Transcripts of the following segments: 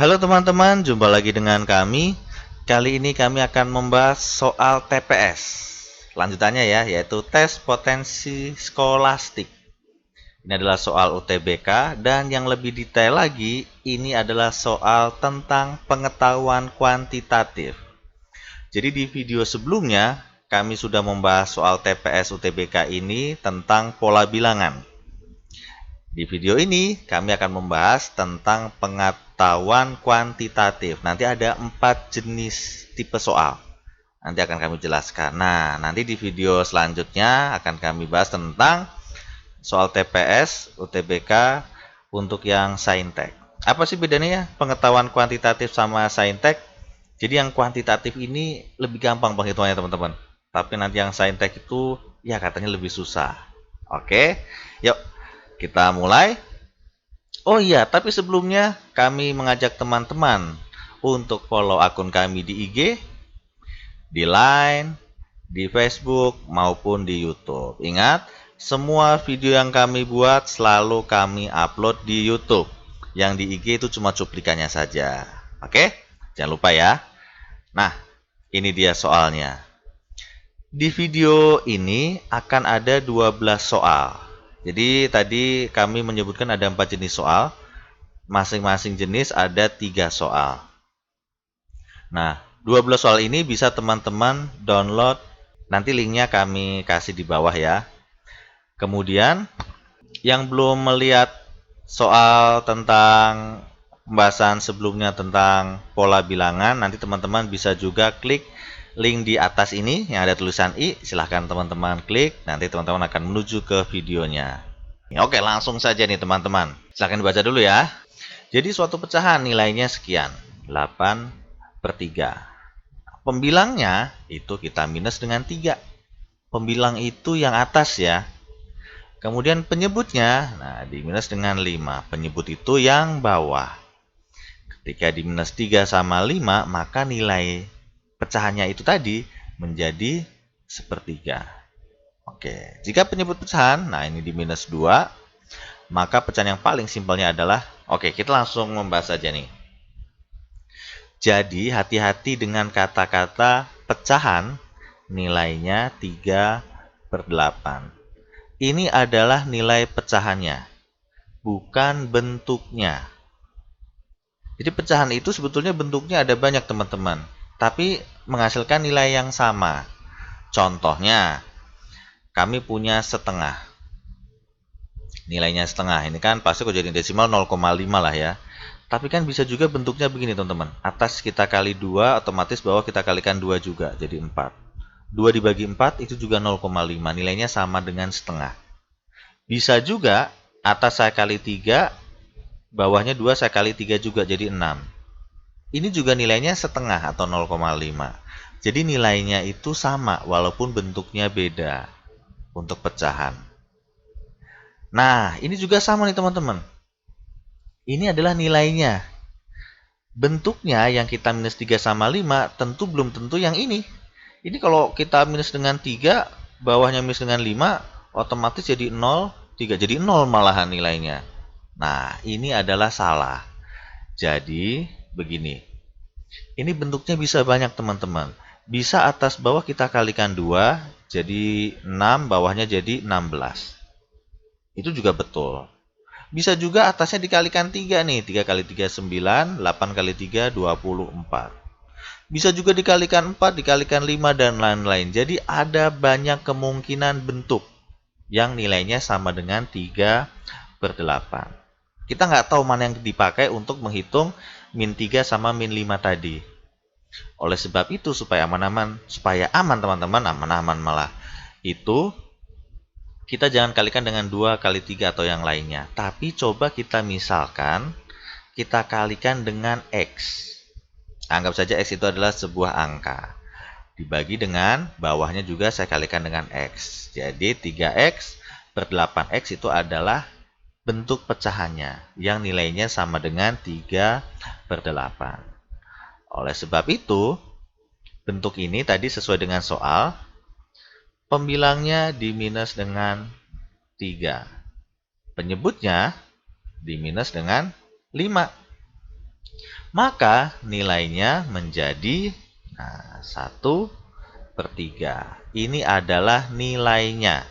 Halo teman-teman, jumpa lagi dengan kami. Kali ini kami akan membahas soal TPS. Lanjutannya ya, yaitu tes potensi skolastik. Ini adalah soal UTBK dan yang lebih detail lagi, ini adalah soal tentang pengetahuan kuantitatif. Jadi di video sebelumnya, kami sudah membahas soal TPS UTBK ini tentang pola bilangan. Di video ini, kami akan membahas tentang pengetahuan kuantitatif. Nanti ada 4 jenis tipe soal. Nanti akan kami jelaskan. Nah, nanti di video selanjutnya akan kami bahas tentang soal TPS, UTBK untuk yang saintek. Apa sih bedanya ya pengetahuan kuantitatif sama saintek? Jadi yang kuantitatif ini lebih gampang penghitungannya teman-teman. Tapi nanti yang saintek itu ya katanya lebih susah. Oke, yuk kita mulai. Oh iya, tapi sebelumnya kami mengajak teman-teman untuk follow akun kami di IG, di Line, di Facebook, maupun di YouTube. Ingat, semua video yang kami buat selalu kami upload di YouTube. Yang di IG itu cuma cuplikannya saja. Oke? Jangan lupa ya. Nah, ini dia soalnya. Di video ini akan ada 12 soal. Jadi tadi kami menyebutkan ada 4 jenis soal. Masing-masing jenis ada 3 soal. Nah, 12 soal ini bisa teman-teman download. Nanti linknya kami kasih di bawah ya. Kemudian, yang belum melihat soal tentang pembahasan sebelumnya tentang pola bilangan, nanti teman-teman bisa juga klik link di atas ini yang ada tulisan I. Silahkan teman-teman klik, nanti teman-teman akan menuju ke videonya. Oke, langsung saja nih teman-teman. Silahkan dibaca dulu ya. Jadi suatu pecahan nilainya sekian, 8/3. Pembilangnya itu kita minus dengan 3. Pembilang itu yang atas ya. Kemudian penyebutnya, nah diminus dengan 5. Penyebut itu yang bawah. Ketika diminus 3 sama 5, maka nilai pecahannya itu tadi menjadi sepertiga. Oke, jika penyebut pecahan, nah ini diminus 2, maka pecahan yang paling simpelnya adalah, oke kita langsung membahas saja nih. Jadi hati-hati dengan kata-kata pecahan nilainya 3/8. Ini adalah nilai pecahannya, bukan bentuknya. Jadi pecahan itu sebetulnya bentuknya ada banyak teman-teman, tapi menghasilkan nilai yang sama. Contohnya, kami punya setengah. Nilainya setengah, ini kan pasti kejadian desimal 0,5 lah ya. Tapi kan bisa juga bentuknya begini teman-teman. Atas kita kali 2, otomatis bawah kita kalikan 2 juga, jadi 4. 2 dibagi 4 itu juga 0,5, nilainya sama dengan setengah. Bisa juga atas saya kali 3, bawahnya 2 saya kali 3 juga, jadi 6. Ini juga nilainya setengah atau 0,5. Jadi nilainya itu sama walaupun bentuknya beda untuk pecahan. Nah, ini juga sama nih teman-teman. Ini adalah nilainya. Bentuknya yang kita minus 3 sama 5 tentu belum tentu yang ini. Ini kalau kita minus dengan 3, bawahnya minus dengan 5, otomatis jadi 0, 3. Jadi 0 malahan nilainya. Nah, ini adalah salah. Jadi, begini. Ini bentuknya bisa banyak teman-teman. Bisa atas bawah kita kalikan 2, jadi 6, bawahnya jadi 16. Itu juga betul. Bisa juga atasnya dikalikan 3 nih. 3 kali 3 9, 8 kali 3 24. Bisa juga dikalikan 4, dikalikan 5, dan lain-lain. Jadi ada banyak kemungkinan bentuk yang nilainya sama dengan 3/8. Kita nggak tahu mana yang dipakai untuk menghitung min 3 sama min 5 tadi. Oleh sebab itu, supaya aman teman-teman, aman-aman malah, itu kita jangan kalikan dengan 2 kali 3 atau yang lainnya. Tapi coba kita misalkan, kita kalikan dengan X. Anggap saja X itu adalah sebuah angka. Dibagi dengan bawahnya juga saya kalikan dengan X. Jadi 3X/8X itu adalah bentuk pecahannya yang nilainya sama dengan 3/8. Oleh sebab itu, bentuk ini tadi sesuai dengan soal, pembilangnya diminus dengan 3. Penyebutnya diminus dengan 5. Maka nilainya menjadi 1/3. Ini adalah nilainya.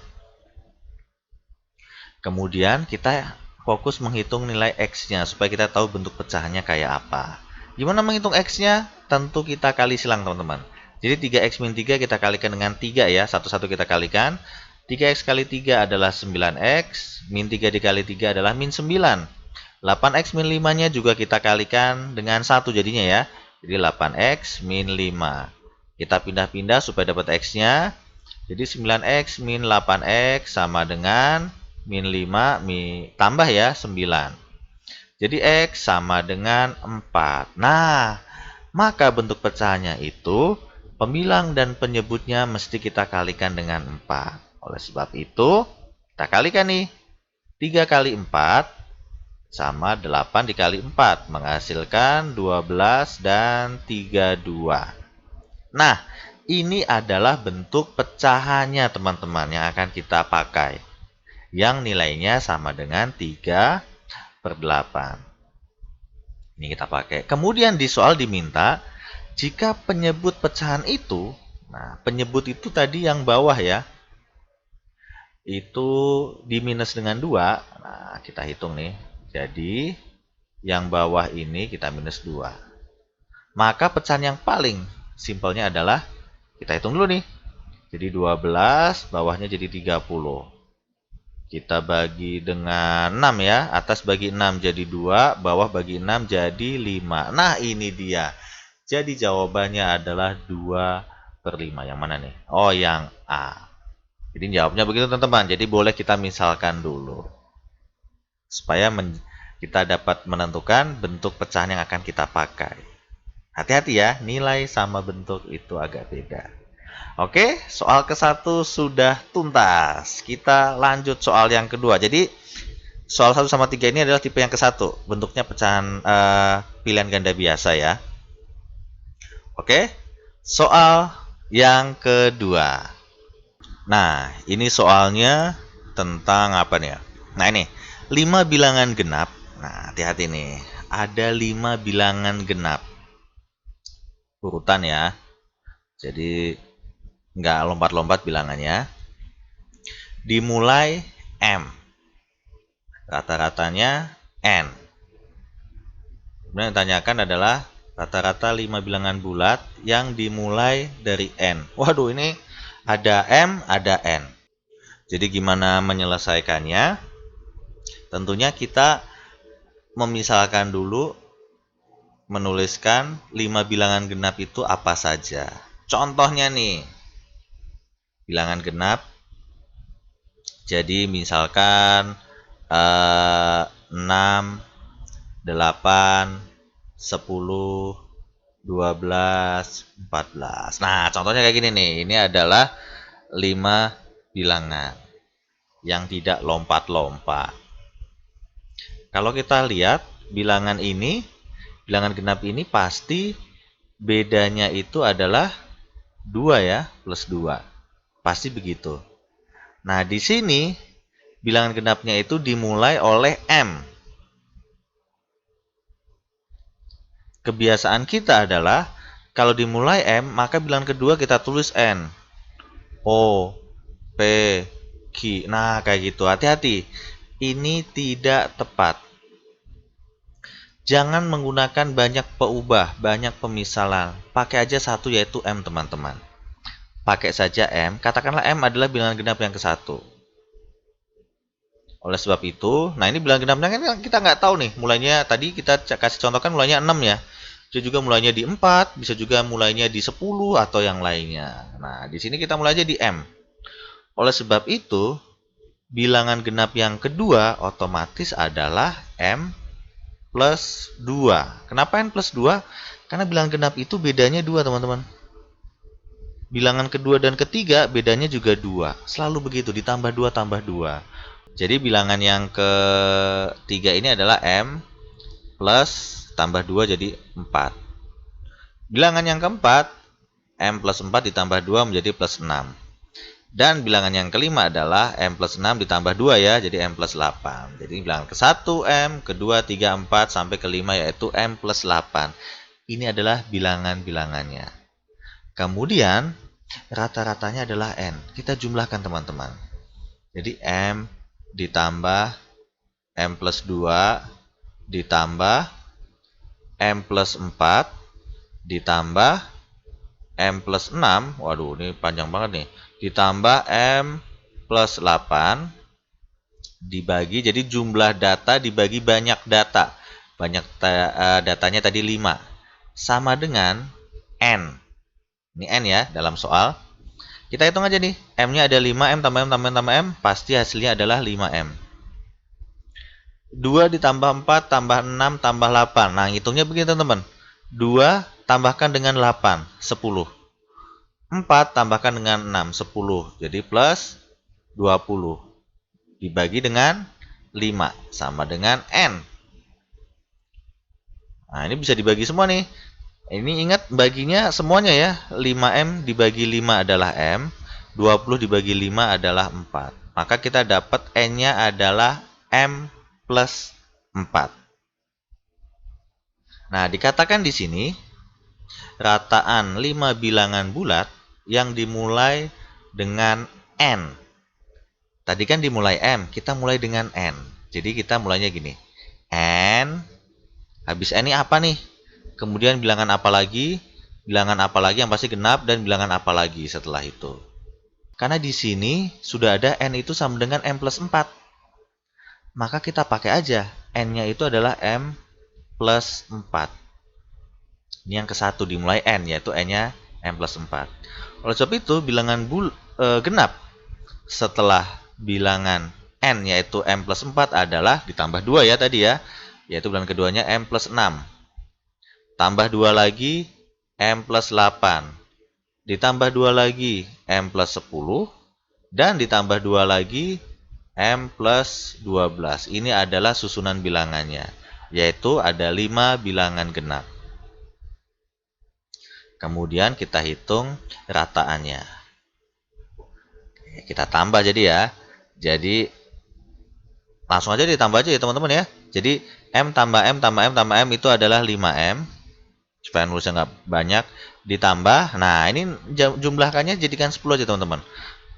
Kemudian kita fokus menghitung nilai X-nya supaya kita tahu bentuk pecahannya kayak apa. Gimana menghitung X-nya? Tentu kita kali silang, teman-teman. Jadi 3X min 3 kita kalikan dengan 3 ya. Satu-satu kita kalikan. 3X kali 3 adalah 9X. Min 3 dikali 3 adalah min 9. 8X min 5-nya juga kita kalikan dengan 1 jadinya ya. Jadi 8X min 5. Kita pindah-pindah supaya dapat X-nya. Jadi 9X min 8X sama dengan min 5 tambah ya 9. Jadi X sama dengan 4. Nah, maka bentuk pecahannya itu pembilang dan penyebutnya mesti kita kalikan dengan 4. Oleh sebab itu, kita kalikan nih. 3 kali 4 sama 8 dikali 4 menghasilkan 12 dan 32. Nah, ini adalah bentuk pecahannya teman-teman yang akan kita pakai. Yang nilainya sama dengan 3/8. Ini kita pakai. Kemudian di soal diminta, jika penyebut pecahan itu, nah penyebut itu tadi yang bawah ya, itu diminus dengan 2, nah kita hitung nih. Jadi, yang bawah ini kita minus 2. Maka pecahan yang paling simpelnya adalah, kita hitung dulu nih. Jadi 12, bawahnya jadi 30. Kita bagi dengan 6 ya. Atas bagi 6 jadi 2, bawah bagi 6 jadi 5. Nah, ini dia. Jadi jawabannya adalah 2/5. Yang mana nih? Oh, yang A. Jadi jawabnya begitu teman-teman. Jadi boleh kita misalkan dulu. Supaya kita dapat menentukan bentuk pecahan yang akan kita pakai. Hati-hati ya, nilai sama bentuk itu agak beda. Oke, soal ke-1 sudah tuntas. Kita lanjut soal yang kedua. Jadi, soal 1 sama 3 ini adalah tipe yang ke-1. Bentuknya pecahan pilihan ganda biasa ya. Oke, soal yang kedua. Nah, ini soalnya tentang apa nih ya? Nah, ini 5 bilangan genap. Nah, hati-hati nih. Ada 5 bilangan genap. Urutan ya. Jadi, nggak lompat-lompat bilangannya. Dimulai M. Rata-ratanya N. Kemudian yang ditanyakan adalah rata-rata 5 bilangan bulat yang dimulai dari N. Waduh, ini ada M, ada N. Jadi gimana menyelesaikannya? Tentunya kita memisalkan dulu, menuliskan 5 bilangan genap itu apa saja. Contohnya nih, bilangan genap. Jadi misalkan 6, 8, 10, 12, 14. Nah, contohnya kayak gini nih. Ini adalah 5 bilangan yang tidak lompat-lompat. Kalau kita lihat bilangan genap ini pasti bedanya itu adalah 2 ya, plus 2. Pasti begitu. Nah, di sini bilangan genapnya itu dimulai oleh M. Kebiasaan kita adalah kalau dimulai M, maka bilangan kedua kita tulis N. O, P, Q. Nah, kayak gitu. Hati-hati. Ini tidak tepat. Jangan menggunakan banyak peubah, banyak pemisalan. Pakai aja satu yaitu M, teman-teman. Pakai saja M. Katakanlah M adalah bilangan genap yang ke-1. Oleh sebab itu, nah ini bilangan genapnya kan kita nggak tahu nih. Mulainya tadi kita kasih contoh kan mulainya 6 ya. Bisa juga mulainya di 4, bisa juga mulainya di 10 atau yang lainnya. Nah, di sini kita mulai aja di M. Oleh sebab itu, bilangan genap yang kedua otomatis adalah M plus 2. Kenapa N plus 2? Karena bilangan genap itu bedanya 2, teman-teman. Bilangan kedua dan ketiga bedanya juga 2. Selalu begitu, ditambah 2 tambah 2. Jadi bilangan yang ketiga ini adalah M plus tambah 2 jadi 4. Bilangan yang keempat, M plus 4 ditambah 2 menjadi plus 6. Dan bilangan yang kelima adalah M plus 6 ditambah 2 ya, jadi M plus 8. Jadi bilangan ke-1 M, kedua 3, 4, sampai kelima yaitu M plus 8. Ini adalah bilangan-bilangannya. Kemudian rata-ratanya adalah N. Kita jumlahkan teman-teman. Jadi M ditambah M plus 2 ditambah M plus 4 ditambah M plus 6. Waduh, ini panjang banget nih. Ditambah M plus 8 dibagi, jadi jumlah data dibagi banyak data. Datanya tadi 5. Sama dengan N. Ini N ya dalam soal. Kita hitung aja nih. M-nya ada 5M tambah M tambah M tambah M. Pasti hasilnya adalah 5M. 2 ditambah 4 tambah 6 tambah 8. Nah, hitungnya begini teman-teman. 2 tambahkan dengan 8, 10. 4 tambahkan dengan 6, 10. Jadi plus 20. Dibagi dengan 5. Sama dengan N. Nah, ini bisa dibagi semua nih. Ini ingat baginya semuanya ya. 5M dibagi 5 adalah M. 20 dibagi 5 adalah 4. Maka kita dapat N-nya adalah M plus 4. Nah, dikatakan di sini rataan 5 bilangan bulat yang dimulai dengan N. Tadi kan dimulai M, kita mulai dengan N. Jadi kita mulainya gini. N, habis N ini apa nih? Kemudian bilangan apa lagi? Bilangan apa lagi yang pasti genap, dan bilangan apa lagi setelah itu. Karena di sini sudah ada N itu sama dengan M plus 4. Maka kita pakai aja. N-nya itu adalah M plus 4. Ini yang ke-1 dimulai N, yaitu N-nya M plus 4. Oleh sebab itu, bilangan genap setelah bilangan N, yaitu M plus 4 adalah ditambah 2 ya tadi ya. Yaitu bilangan keduanya M plus 6. Tambah 2 lagi M plus 8. Ditambah 2 lagi M plus 10. Dan ditambah 2 lagi M plus 12. Ini adalah susunan bilangannya. Yaitu ada 5 bilangan genap. Kemudian kita hitung rataannya. Kita tambah jadi ya. Jadi langsung aja ditambah aja ya teman-teman ya. Jadi M tambah M tambah M tambah M itu adalah 5M. Supaya nulisnya nggak banyak. Ditambah, nah ini jumlahkannya jadikan 10 aja teman-teman.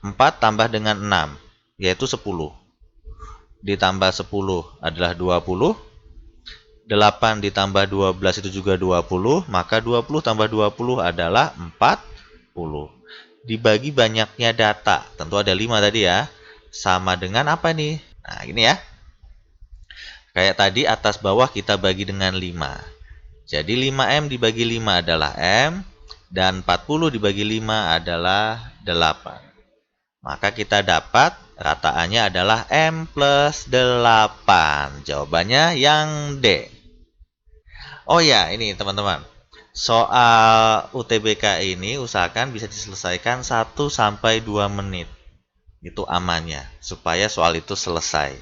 4 tambah dengan 6, yaitu 10. Ditambah 10 adalah 20. 8 ditambah 12 itu juga 20, maka 20 tambah 20 adalah 40. Dibagi banyaknya data, tentu ada 5 tadi ya. Sama dengan apa nih? Nah, gini ya. Kayak tadi atas bawah kita bagi dengan 5. Jadi 5M dibagi 5 adalah M, dan 40 dibagi 5 adalah 8. Maka kita dapat rataannya adalah M plus 8. Jawabannya yang D. Oh ya, ini teman-teman. Soal UTBK ini usahakan bisa diselesaikan 1-2 menit. Itu amannya, supaya soal itu selesai.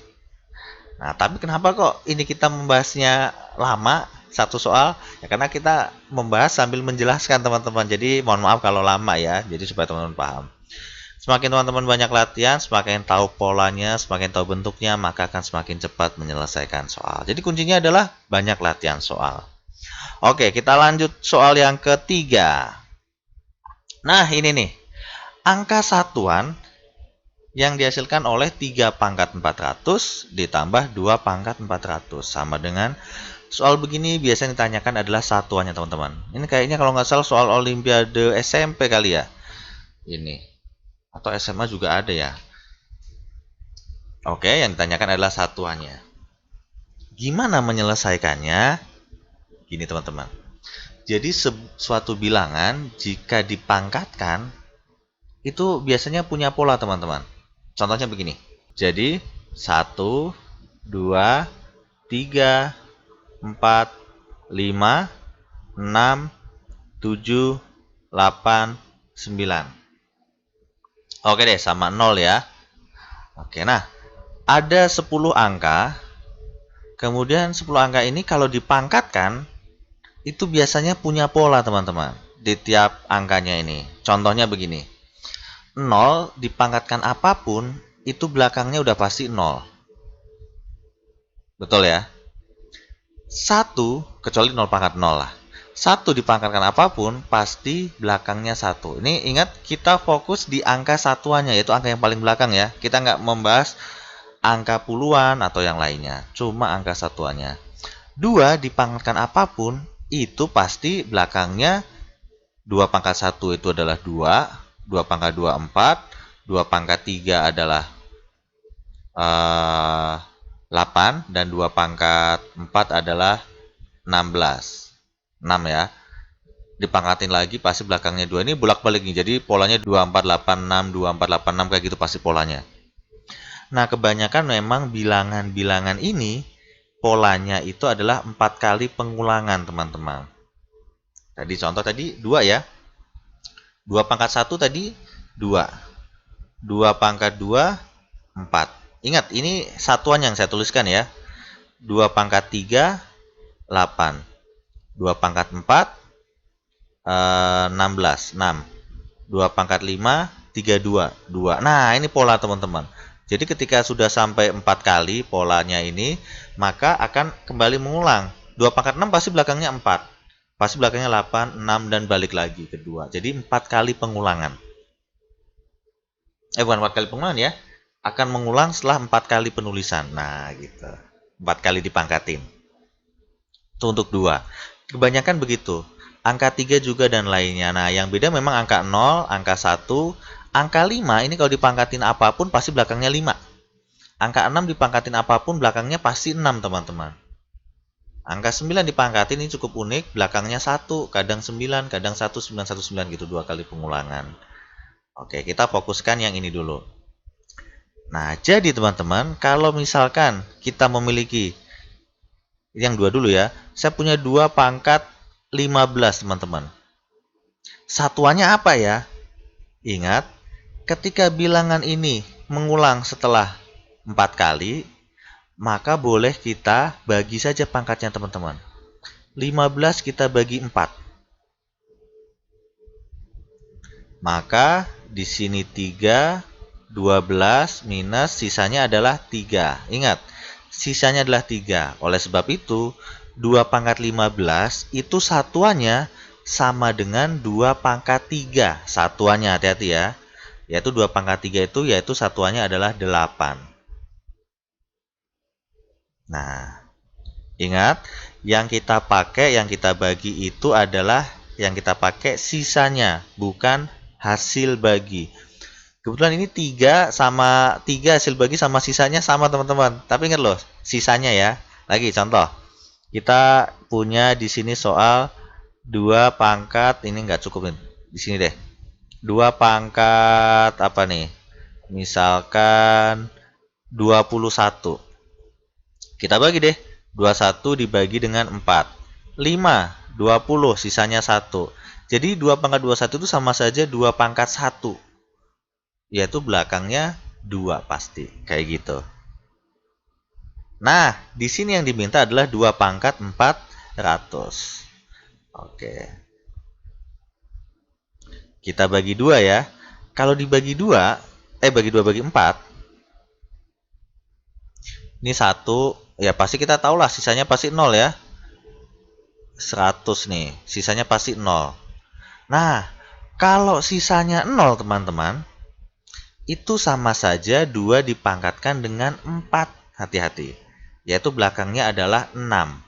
Nah, tapi kenapa kok ini kita membahasnya lama, satu soal? Ya karena kita membahas sambil menjelaskan teman-teman. Jadi mohon maaf kalau lama ya, jadi supaya teman-teman paham. Semakin teman-teman banyak latihan, semakin tahu polanya, semakin tahu bentuknya, maka akan semakin cepat menyelesaikan soal. Jadi kuncinya adalah banyak latihan soal. Oke, kita lanjut soal yang ketiga. Nah, ini nih. Angka satuan yang dihasilkan oleh 3 pangkat 400 ditambah 2 pangkat 400. Sama dengan soal begini biasanya ditanyakan adalah satuannya teman-teman. Ini kayaknya kalau nggak salah soal Olimpiade SMP kali ya. Ini. Atau SMA juga ada ya. Oke, yang ditanyakan adalah satuannya. Gimana menyelesaikannya? Gini teman-teman. Jadi suatu bilangan jika dipangkatkan itu biasanya punya pola teman-teman. Contohnya begini. Jadi 1, 2, 3, 4, 5, 6, 7, 8, 9. Oke deh, sama 0 ya. Oke, nah ada 10 angka. Kemudian 10 angka ini kalau dipangkatkan itu biasanya punya pola teman-teman di tiap angkanya ini. Contohnya begini. 0 dipangkatkan apapun, itu belakangnya udah pasti 0. Betul ya? 1, kecuali 0 pangkat 0 lah. 1 dipangkatkan apapun, pasti belakangnya 1. Ini ingat, kita fokus di angka satuannya, yaitu angka yang paling belakang ya. Kita nggak membahas angka puluhan atau yang lainnya. Cuma angka satuannya. 2 dipangkatkan apapun, itu pasti belakangnya 2 pangkat 1 itu adalah 2. 2 pangkat 2, 4. 2 pangkat 3 adalah 8. Dan 2 pangkat 4 adalah 16. 6 ya. Dipangkatin lagi pasti belakangnya 2. Ini bolak-balik nih. Jadi polanya 2486, 2486 kayak gitu pasti polanya. Nah, kebanyakan memang bilangan-bilangan ini polanya itu adalah 4 kali pengulangan, teman-teman. Tadi contoh tadi 2 ya. 2 pangkat 1 tadi 2. 2 pangkat 2 4. Ingat, ini satuan yang saya tuliskan ya. 2 pangkat 3 8. 2 pangkat 4 16, 6. 2 pangkat 5, 32, 2. Nah, ini pola teman-teman. Jadi ketika sudah sampai 4 kali polanya ini, maka akan kembali mengulang. 2 pangkat 6 pasti belakangnya 4. Pasti belakangnya 8, 6, dan balik lagi ke 2. Jadi 4 kali pengulangan. Bukan 4 kali pengulangan ya. Akan mengulang setelah 4 kali penulisan. Nah, gitu. 4 kali dipangkatin. Itu untuk 2. Kebanyakan begitu. Angka 3 juga dan lainnya. Nah, yang beda memang angka 0, angka 1, angka 5 ini kalau dipangkatin apapun pasti belakangnya 5. Angka 6 dipangkatin apapun belakangnya pasti 6, teman-teman. Angka 9 dipangkatin ini cukup unik, belakangnya 1, kadang 9, kadang 1, 9, 1, 9 gitu, 2 kali pengulangan. Oke, kita fokuskan yang ini dulu. Nah, jadi teman-teman, kalau misalkan kita memiliki yang 2 dulu ya. Saya punya 2 pangkat 15, teman-teman. Satuannya apa ya? Ingat, ketika bilangan ini mengulang setelah 4 kali, maka boleh kita bagi saja pangkatnya, teman-teman. 15 kita bagi 4. Maka di sini 3, 12 minus sisanya adalah 3. Ingat, sisanya adalah 3. Oleh sebab itu, 2 pangkat 15 itu satuannya sama dengan 2 pangkat 3. Satuannya, hati-hati ya. Yaitu 2 pangkat 3 itu, yaitu satuannya adalah 8. Nah, ingat, yang kita pakai, yang kita bagi itu adalah yang kita pakai sisanya, bukan hasil bagi. Kebetulan ini 3 sama 3 hasil bagi sama sisanya sama, teman-teman. Tapi ingat loh, sisanya ya. Lagi contoh. Kita punya di sini soal 2 pangkat, ini nggak cukup nih. Di sini deh. 2 pangkat apa nih? Misalkan 21. Kita bagi deh. 21 dibagi dengan 4. 5, 20, sisanya 1. Jadi 2 pangkat 21 itu sama saja 2 pangkat 1. Yaitu belakangnya 2 pasti. Kayak gitu. Nah, di sini yang diminta adalah 2 pangkat 400. Oke. Kita bagi 2 ya. Kalau dibagi 2, bagi 2 bagi 4. Ini 1, ya pasti kita tahu lah sisanya pasti 0 ya. 100 nih, sisanya pasti 0. Nah, kalau sisanya 0, teman-teman, itu sama saja 2 dipangkatkan dengan 4. Hati-hati. Yaitu belakangnya adalah 6.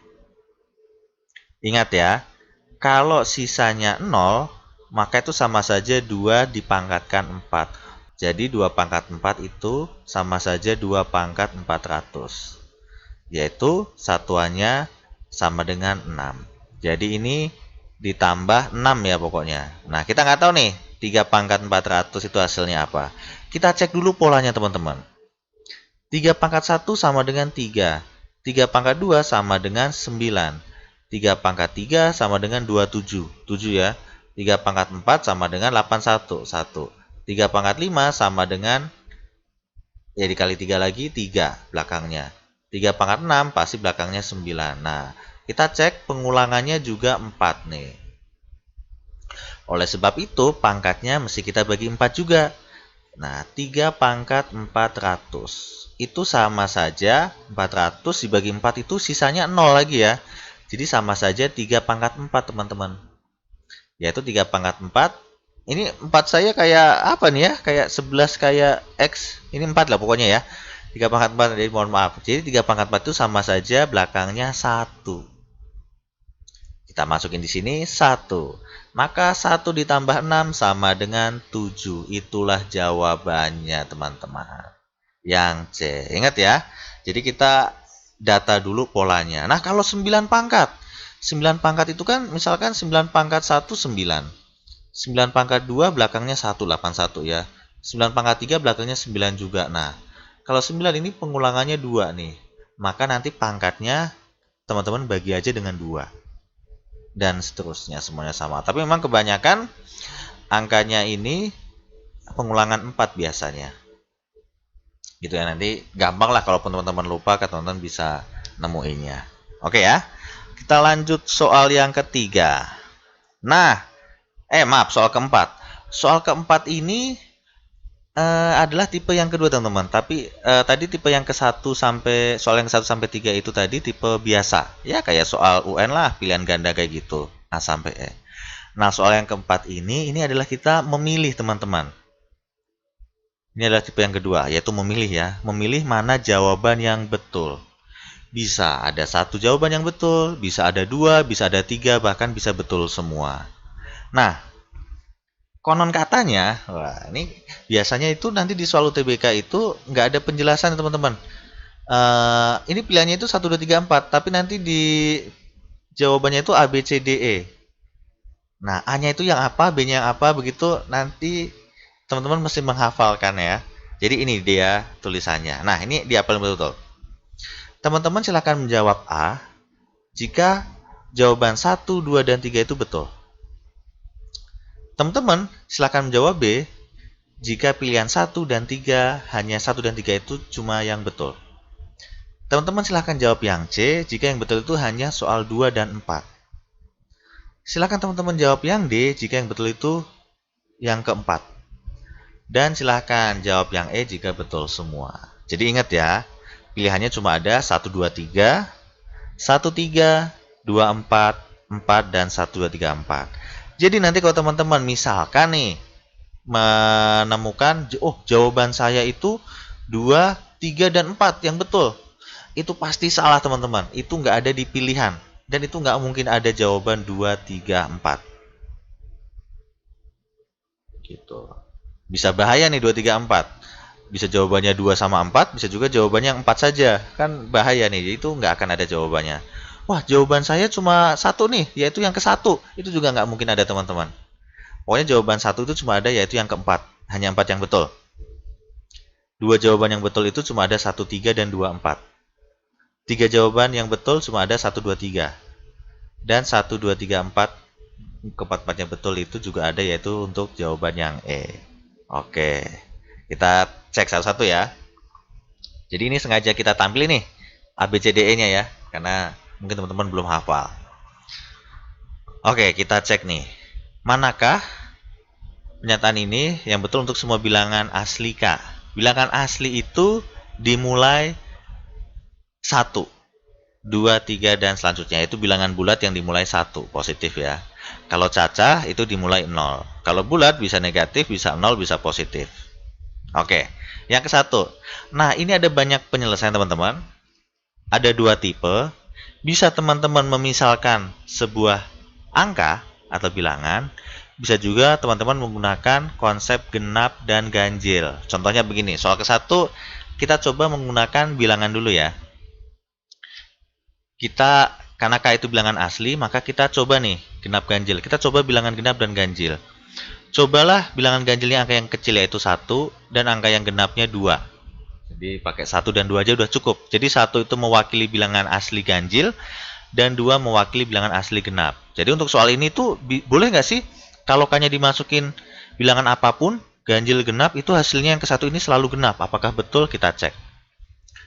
Ingat ya, kalau sisanya 0, maka itu sama saja 2 dipangkatkan 4. Jadi 2 pangkat 4 itu sama saja 2 pangkat 400. Yaitu satuannya sama dengan 6. Jadi ini ditambah 6 ya pokoknya. Nah, kita nggak tahu nih 3 pangkat 400 itu hasilnya apa. Kita cek dulu polanya, teman-teman. 3 pangkat 1 sama dengan 3. 3 pangkat 2 sama dengan 9. 3 pangkat 3 sama dengan 27. 7 ya. 3 pangkat 4 sama dengan 81. 1. 3 pangkat 5 sama dengan, ya dikali 3 lagi, 3 belakangnya. 3 pangkat 6 pasti belakangnya 9. Nah, kita cek pengulangannya juga 4 nih. Oleh sebab itu, pangkatnya mesti kita bagi 4 juga. Nah, 3 pangkat 400. Itu sama saja, 400 dibagi 4 itu sisanya 0 lagi ya. Jadi sama saja 3 pangkat 4, teman-teman. Yaitu 3 pangkat 4. Ini 4 saya kayak apa nih ya? Kayak 11 kayak X. Ini 4 lah pokoknya ya. 3 pangkat 4, jadi mohon maaf. Jadi 3 pangkat 4 itu sama saja belakangnya 1. Kita masukin di sini 1. Maka 1 ditambah 6 sama dengan 7. Itulah jawabannya, teman-teman. Yang C. Ingat ya. Jadi kita data dulu polanya. Nah, kalau 9 pangkat. 9 pangkat itu kan misalkan 9 pangkat 1, 9. 9 pangkat 2 belakangnya 1, 81 ya. 9 pangkat 3 belakangnya 9 juga. Nah, kalau 9 ini pengulangannya 2 nih. Maka nanti pangkatnya teman-teman bagi aja dengan 2. Dan seterusnya semuanya sama. Tapi memang kebanyakan angkanya ini pengulangan 4 biasanya. Gitu ya, nanti gampang lah kalau teman-teman lupa, teman-teman bisa nemuinnya. Oke ya. Kita lanjut soal yang ketiga. Nah, maaf, soal keempat. Soal keempat ini adalah tipe yang kedua, teman-teman. Tapi tadi tipe yang ke-1 sampai soal yang ke-1 sampai 3 itu tadi tipe biasa. Ya kayak soal UN lah, pilihan ganda kayak gitu. A sampai E. Nah, soal yang keempat ini adalah kita memilih, teman-teman. Ini adalah tipe yang kedua, yaitu memilih ya. Memilih mana jawaban yang betul. Bisa ada 1 jawaban yang betul, bisa ada 2, bisa ada 3, bahkan bisa betul semua. Nah, konon katanya, wah ini biasanya itu nanti di soal UTBK itu nggak ada penjelasan, teman-teman. Ini pilihannya itu 1, 2, 3, 4, tapi nanti di jawabannya itu A, B, C, D, E. Nah, A-nya itu yang apa, B-nya yang apa, begitu nanti teman-teman mesti menghafalkan ya. Jadi ini dia tulisannya. Nah, ini dihafal betul-betul. Teman-teman silakan menjawab A jika jawaban 1, 2, dan 3 itu betul. Teman-teman silakan menjawab B jika pilihan 1 dan 3 hanya 1 dan 3 itu cuma yang betul. Teman-teman silakan jawab yang C jika yang betul itu hanya soal 2 dan 4. Silakan teman-teman jawab yang D jika yang betul itu yang keempat. Dan silakan jawab yang E jika betul semua. Jadi ingat ya, pilihannya cuma ada 1, 2, 3, 1, 3, 2, 4, 4, dan 1, 2, 3, 4. Jadi nanti kalau teman-teman misalkan nih, menemukan, oh jawaban saya itu 2, 3, dan 4 yang betul. Itu pasti salah, teman-teman. Itu nggak ada di pilihan. Dan itu nggak mungkin ada jawaban 2, 3, 4. Gitu. Bisa bahaya nih 2, 3, 4. Bisa jawabannya 2 sama 4, bisa juga jawabannya 4 saja. Kan bahaya nih, itu nggak akan ada jawabannya. Wah, jawaban saya cuma 1 nih, yaitu yang ke-1. Itu juga nggak mungkin ada, teman-teman. Pokoknya jawaban 1 itu cuma ada, yaitu yang keempat. Hanya 4 yang betul. 2 jawaban yang betul itu cuma ada 1, 3, dan 2, 4. 3 jawaban yang betul cuma ada 1, 2, 3. Dan 1, 2, 3, 4, keempat-empatnya betul itu juga ada, yaitu untuk jawaban yang E. Oke, kita cek satu-satu ya. Jadi ini sengaja kita tampil nih ABCDE-nya ya, karena mungkin teman-teman belum hafal. Oke, kita cek nih. Manakah pernyataan ini yang betul untuk semua bilangan asli K? Bilangan asli itu dimulai 1, 2, 3, dan selanjutnya. Itu bilangan bulat yang dimulai 1, positif ya. Kalau cacah itu dimulai 0. Kalau bulat bisa negatif, bisa 0, bisa positif. Oke, yang ke-1. Nah, ini ada banyak penyelesaian, teman-teman. Ada 2 tipe. Bisa teman-teman memisalkan sebuah angka atau bilangan. Bisa juga teman-teman menggunakan konsep genap dan ganjil. Contohnya begini, soal ke-1 kita coba menggunakan bilangan dulu ya. Karena K itu bilangan asli, maka kita coba nih genap ganjil. Kita coba bilangan genap dan ganjil. Cobalah bilangan ganjilnya angka yang kecil yaitu 1 dan angka yang genapnya 2. Jadi pakai 1 dan 2 aja udah cukup. Jadi 1 itu mewakili bilangan asli ganjil dan 2 mewakili bilangan asli genap. Jadi untuk soal ini tuh boleh nggak sih kalau K-nya dimasukin bilangan apapun, ganjil genap itu hasilnya yang ke-1 ini selalu genap. Apakah betul? Kita cek.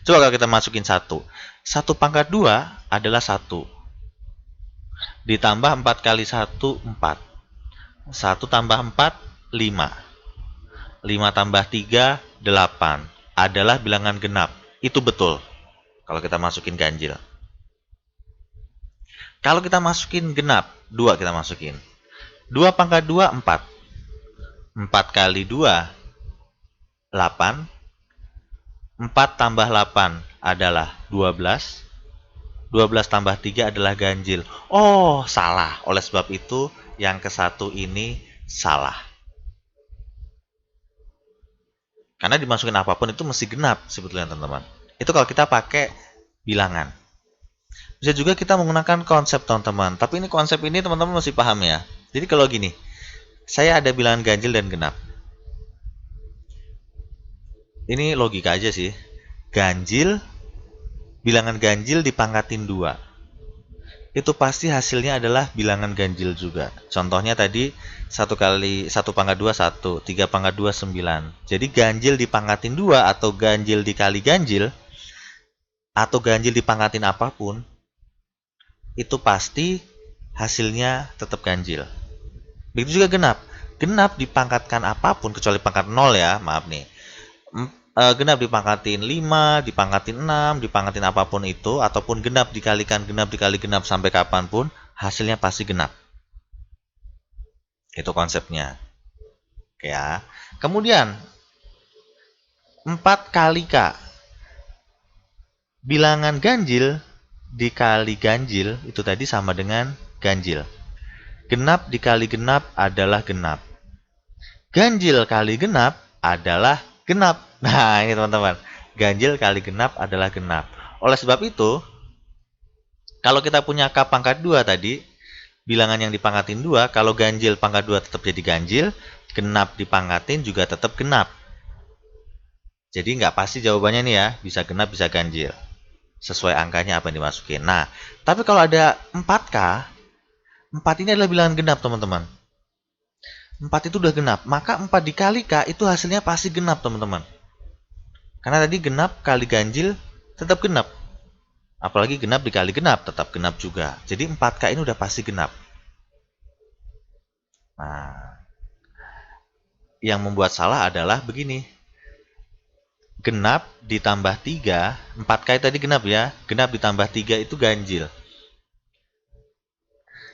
Coba kalau kita masukin 1. 1 pangkat 2 adalah 1. Ditambah 4 kali 1, 4. 1 tambah 4, 5. 5 tambah 3, 8 adalah bilangan genap. Itu betul kalau kita masukin ganjil. Kalau kita masukin genap, 2 kita masukin. 2 pangkat 2, 4. 4 kali 2, 8. 4 tambah 8 adalah 12. 12 tambah 3 adalah ganjil. Oh, salah. Oleh sebab itu, yang ke-1 ini salah. Karena dimasukin apapun itu mesti genap sebetulnya, teman-teman. Itu kalau kita pakai bilangan. Bisa juga kita menggunakan konsep, teman-teman. Tapi ini konsep ini teman-teman mesti paham ya. Jadi kalau gini, saya ada bilangan ganjil dan genap. Ini logika aja sih. Ganjil, bilangan ganjil dipangkatin 2. Itu pasti hasilnya adalah bilangan ganjil juga. Contohnya tadi 1 kali 1 pangkat 2, 1. 3 pangkat 2, 9. Jadi ganjil dipangkatin 2 atau ganjil dikali ganjil, atau ganjil dipangkatin apapun, itu pasti hasilnya tetap ganjil. Begitu juga genap. Genap dipangkatkan apapun kecuali pangkat 0 ya, maaf nih. Genap dipangkatin 5, dipangkatin 6, dipangkatin apapun itu, ataupun genap dikalikan genap dikali genap sampai kapanpun, hasilnya pasti genap. Itu konsepnya. Oke ya. Kemudian 4 kali K. Bilangan ganjil dikali ganjil itu tadi sama dengan ganjil. Genap dikali genap adalah genap. Ganjil kali genap adalah genap. Nah, ini teman-teman. Ganjil kali genap adalah genap. Oleh sebab itu, kalau kita punya K pangkat 2 tadi, bilangan yang dipangkatin 2, kalau ganjil pangkat 2 tetap jadi ganjil, genap dipangkatin juga tetap genap. Jadi nggak pasti jawabannya nih ya, bisa genap, bisa ganjil. Sesuai angkanya apa yang dimasukin. Nah, tapi kalau ada 4K, 4 ini adalah bilangan genap, teman-teman. 4 itu udah genap, maka 4 dikali K itu hasilnya pasti genap, teman-teman. Karena tadi genap kali ganjil tetap genap. Apalagi genap dikali genap, tetap genap juga. Jadi 4K ini udah pasti genap. Nah, yang membuat salah adalah begini. Genap ditambah 3, 4K tadi genap ya. Genap ditambah 3 itu ganjil.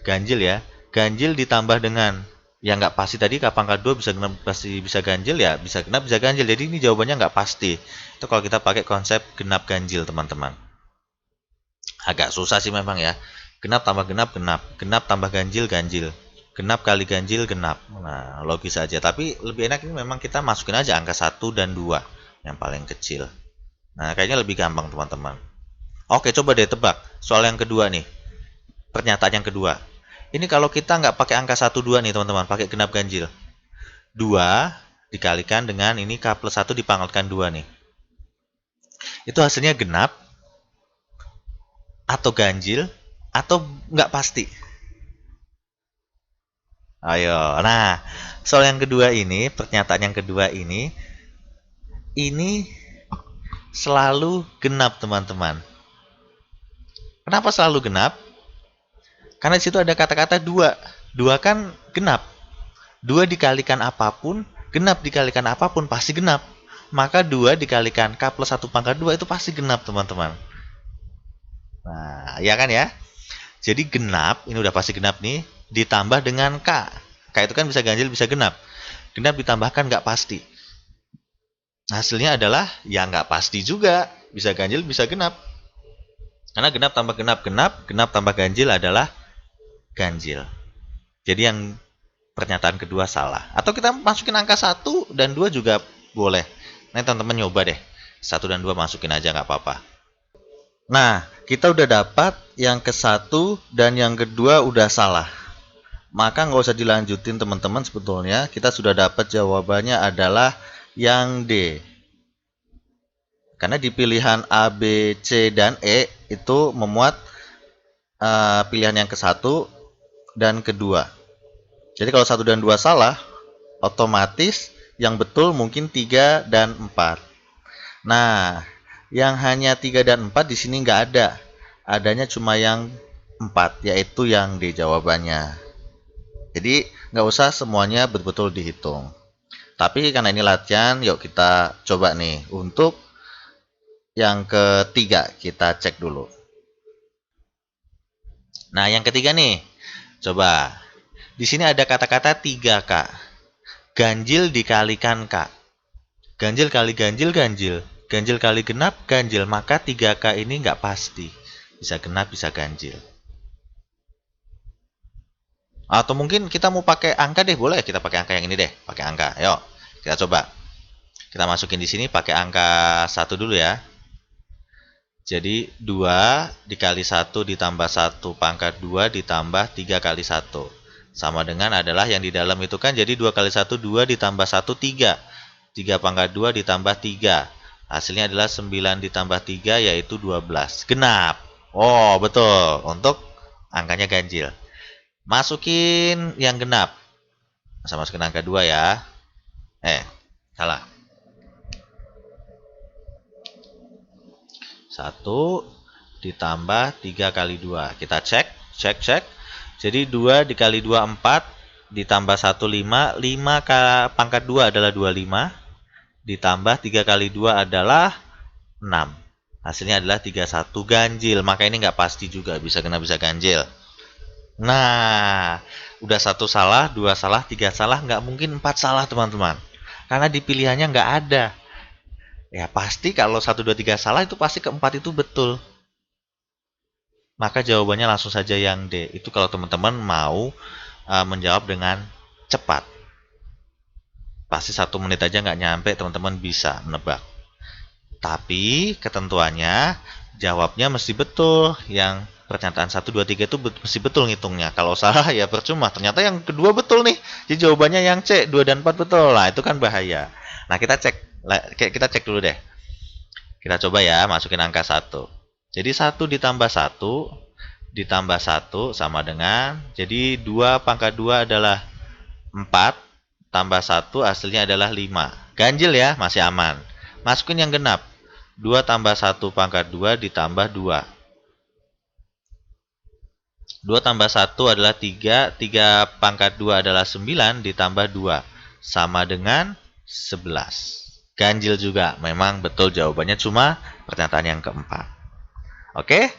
Ganjil ya. Ganjil ditambah dengan yang nggak pasti tadi, K pangkat 2 bisa genap, pasti bisa ganjil ya. Bisa genap, bisa ganjil. Jadi ini jawabannya nggak pasti. Itu kalau kita pakai konsep genap ganjil, teman-teman. Agak susah sih memang ya. Genap tambah genap, genap. Genap tambah ganjil, ganjil. Genap kali ganjil, genap. Nah, logis aja. Tapi lebih enak ini memang kita masukin aja angka 1 dan 2. Yang paling kecil. Nah, kayaknya lebih gampang, teman-teman. Oke, coba deh tebak. Soal yang kedua nih. Pernyataan yang kedua. Ini kalau kita nggak pakai angka 1, 2 nih, teman-teman. Pakai genap ganjil. 2 dikalikan dengan ini K plus 1 dipangkatkan 2 nih. Itu hasilnya genap atau ganjil atau nggak pasti. Ayo. Nah, soal yang kedua ini, pernyataan yang kedua ini selalu genap, teman-teman. Kenapa selalu genap? Karena di situ ada kata-kata 2. 2 kan genap. 2 dikalikan apapun, genap dikalikan apapun pasti genap. Maka 2 dikalikan K plus 1 pangkat 2 itu pasti genap, teman-teman. Nah, ya kan ya? Jadi genap, ini udah pasti genap nih, ditambah dengan K. K itu kan bisa ganjil, bisa genap. Genap ditambahkan nggak pasti. Hasilnya adalah ya nggak pasti juga. Bisa ganjil, bisa genap. Karena genap tambah genap, genap. Genap tambah ganjil adalah ganjil. Jadi yang pernyataan kedua salah. Atau kita masukin angka 1 dan 2 juga boleh. Nah, teman-teman nyoba deh. 1 dan 2 masukin aja nggak apa-apa. Nah, kita udah dapat yang ke-1 dan yang kedua udah salah. Maka nggak usah dilanjutin, teman-teman, sebetulnya. Kita sudah dapat jawabannya adalah yang D. Karena di pilihan A, B, C, dan E itu memuat pilihan yang ke-1 dan kedua. Jadi kalau 1 dan 2 salah, otomatis yang betul mungkin 3 dan 4. Nah, yang hanya 3 dan 4 di sini nggak ada. Adanya cuma yang 4, yaitu yang D jawabannya. Jadi nggak usah semuanya betul-betul dihitung. Tapi karena ini latihan, yuk kita coba nih. Untuk yang ketiga, kita cek dulu. Nah, yang ketiga nih. Coba. Di sini ada kata-kata 3K. Ganjil dikalikan K. Ganjil kali ganjil, ganjil. Ganjil kali genap, ganjil. Maka 3K ini nggak pasti. Bisa genap, bisa ganjil. Atau mungkin kita mau pakai angka deh, boleh kita pakai angka yang ini deh, pakai angka. Yuk, kita coba. Kita masukin di sini pakai angka 1 dulu ya. Jadi 2 dikali 1 ditambah 1 pangkat 2 ditambah 3 kali 1. Sama dengan adalah yang di dalam itu kan, jadi 2 kali 1 2 ditambah 1 3. 3 pangkat 2 ditambah 3. Hasilnya adalah 9 ditambah 3 yaitu 12. Genap. Oh, betul. Untuk angkanya ganjil. Masukin yang genap. Masa masukin angka 2 ya. Salah. 1 ditambah 3 kali 2. Kita cek. Jadi 2 dikali 2 4 ditambah 1 5. 5 pangkat 2 adalah 25. Ditambah 3 kali 2 adalah 6. Hasilnya adalah 31 ganjil. Maka ini nggak pasti juga, bisa genap bisa ganjil. Nah, udah 1 salah, 2 salah, 3 salah, nggak mungkin 4 salah teman-teman. Karena di pilihannya nggak ada. Ya pasti kalau 1, 2, 3 salah itu pasti keempat itu betul. Maka jawabannya langsung saja yang D. Itu kalau teman-teman mau menjawab dengan cepat. Pasti 1 menit aja nggak nyampe teman-teman bisa menebak. Tapi ketentuannya jawabnya mesti betul. Yang pernyataan 1, 2, 3 itu mesti betul ngitungnya. Kalau salah ya percuma. Ternyata yang kedua betul nih. Jadi jawabannya yang C, 2 dan 4 betul. Nah, itu kan bahaya. Nah, kita cek dulu deh. Kita coba ya, masukin angka 1. Jadi 1 ditambah 1 ditambah 1 sama dengan, jadi 2 pangkat 2 adalah 4, tambah 1 hasilnya adalah 5. Ganjil ya, masih aman. Masukin yang genap. 2 tambah 1 pangkat 2 ditambah 2. 2 tambah 1 adalah 3, 3 pangkat 2 adalah 9 ditambah 2. Sama dengan 11. Ganjil juga, memang betul jawabannya, cuma pernyataan yang keempat. Oke,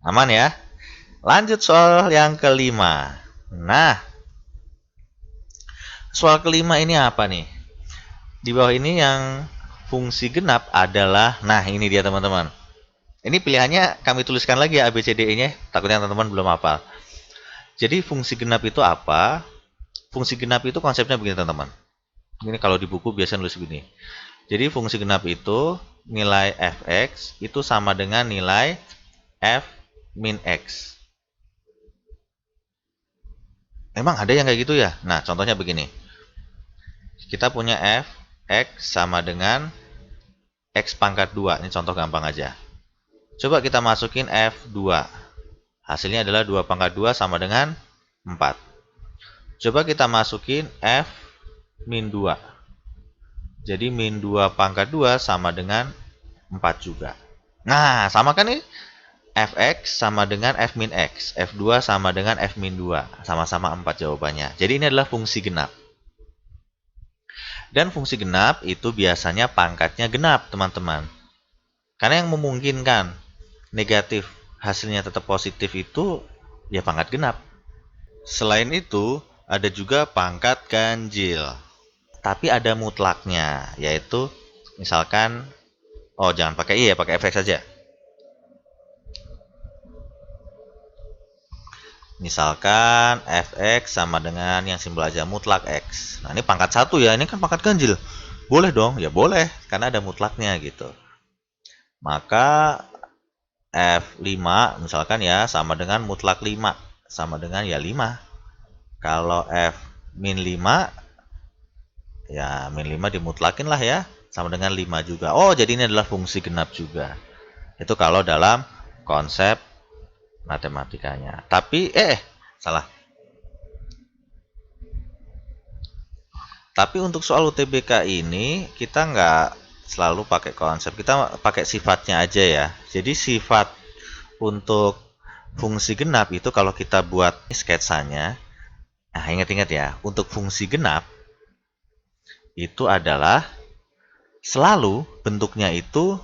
aman ya. Lanjut soal yang kelima. Nah, soal kelima ini apa nih? Di bawah ini yang fungsi genap adalah, nah ini dia teman-teman. Ini pilihannya kami tuliskan lagi ya ABCDE-nya, takutnya teman-teman belum hafal. Jadi fungsi genap itu apa? Fungsi genap itu konsepnya begini teman-teman. Ini kalau di buku biasanya nulis begini. Jadi fungsi genap itu nilai fx itu sama dengan nilai f min x. Emang ada yang kayak gitu ya? Nah, contohnya begini. Kita punya f x sama dengan x pangkat 2. Ini contoh gampang aja. Coba kita masukin f2. Hasilnya adalah 2 pangkat 2 sama dengan 4. Coba kita masukin f min 2. Jadi min 2 pangkat 2 sama dengan 4 juga. Nah, sama kan nih? Fx sama dengan f min x. F2 sama dengan f min 2. Sama-sama 4 jawabannya. Jadi ini adalah fungsi genap. Dan fungsi genap itu biasanya pangkatnya genap, teman-teman. Karena yang memungkinkan negatif hasilnya tetap positif itu ya pangkat genap. Selain itu, ada juga pangkat ganjil. Tapi ada mutlaknya, yaitu misalkan, oh jangan pakai I ya, pakai fx saja. Misalkan fx sama dengan yang simbol aja mutlak x. Nah, ini pangkat 1 ya, ini kan pangkat ganjil. Boleh dong? Ya boleh, karena ada mutlaknya gitu. Maka F5 misalkan ya sama dengan mutlak 5. Sama dengan ya 5. Kalau F min 5, ya min 5 dimutlakin lah ya. Sama dengan 5 juga. Oh, jadi ini adalah fungsi genap juga. Itu kalau dalam konsep matematikanya. Tapi, salah. Tapi untuk soal UTBK ini, kita nggak selalu pakai konsep. Kita pakai sifatnya aja ya. Jadi sifat untuk fungsi genap itu kalau kita buat sketsanya, nah ingat-ingat ya, untuk fungsi genap itu adalah selalu bentuknya itu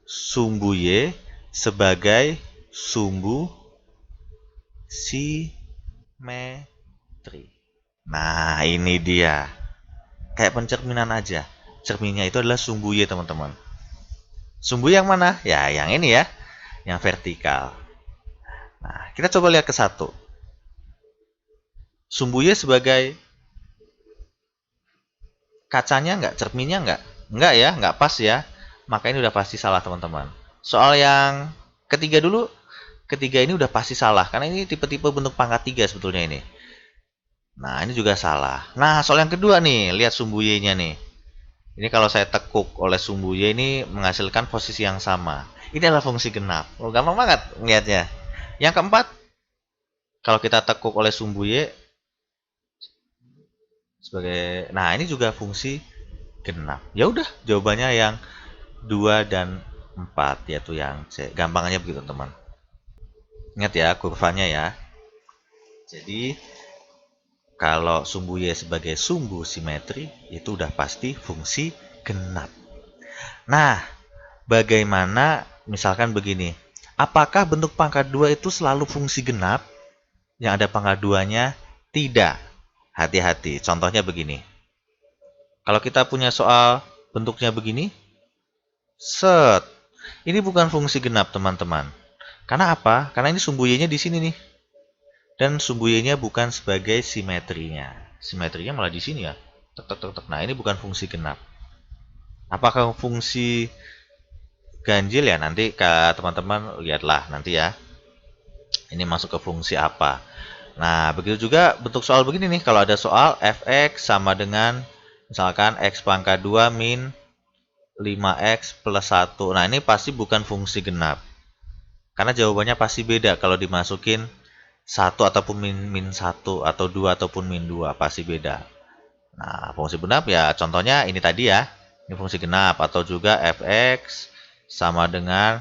sumbu Y sebagai sumbu simetri. Nah, ini dia. Kayak pencerminan aja. Cerminnya itu adalah sumbu Y, teman-teman. Sumbu yang mana? Ya, yang ini ya. Yang vertikal. Nah, kita coba lihat ke satu. Sumbu Y sebagai kacanya enggak? Cerminnya enggak? Enggak ya, enggak pas ya. Maka ini udah pasti salah, teman-teman. Soal yang ketiga dulu. Ketiga ini udah pasti salah. Karena ini tipe-tipe bentuk pangkat 3 sebetulnya ini. Nah, ini juga salah. Nah, soal yang kedua nih. Lihat sumbu Y-nya nih. Ini kalau saya tekuk oleh sumbu Y ini menghasilkan posisi yang sama. Ini adalah fungsi genap. Oh, gampang banget melihatnya. Yang keempat, kalau kita tekuk oleh sumbu Y sebagai, nah ini juga fungsi genap. Ya udah, jawabannya yang 2 dan 4 yaitu yang C. Gampangnya begitu, teman. Ingat ya kurvanya ya. Jadi kalau sumbu Y sebagai sumbu simetri itu udah pasti fungsi genap. Nah, bagaimana misalkan begini? Apakah bentuk pangkat 2 itu selalu fungsi genap? Yang ada pangkat 2-nya? Tidak. Hati-hati. Contohnya begini. Kalau kita punya soal bentuknya begini, set. Ini bukan fungsi genap, teman-teman. Karena apa? Karena ini sumbu Y-nya di sini nih. Dan sumbu Y-nya bukan sebagai simetrinya. Simetrinya malah di sini ya. Tek, tek, tek, tek. Nah, ini bukan fungsi genap. Apakah fungsi ganjil ya? Nanti teman-teman lihatlah nanti ya. Ini masuk ke fungsi apa. Nah, begitu juga bentuk soal begini nih. Kalau ada soal fx sama dengan misalkan x pangkat 2 min 5x plus 1. Nah, ini pasti bukan fungsi genap. Karena jawabannya pasti beda kalau dimasukin 1 ataupun min 1 atau 2 ataupun min 2. Pasti beda. Nah, fungsi genap ya contohnya ini tadi ya. Ini fungsi genap. Atau juga fx sama dengan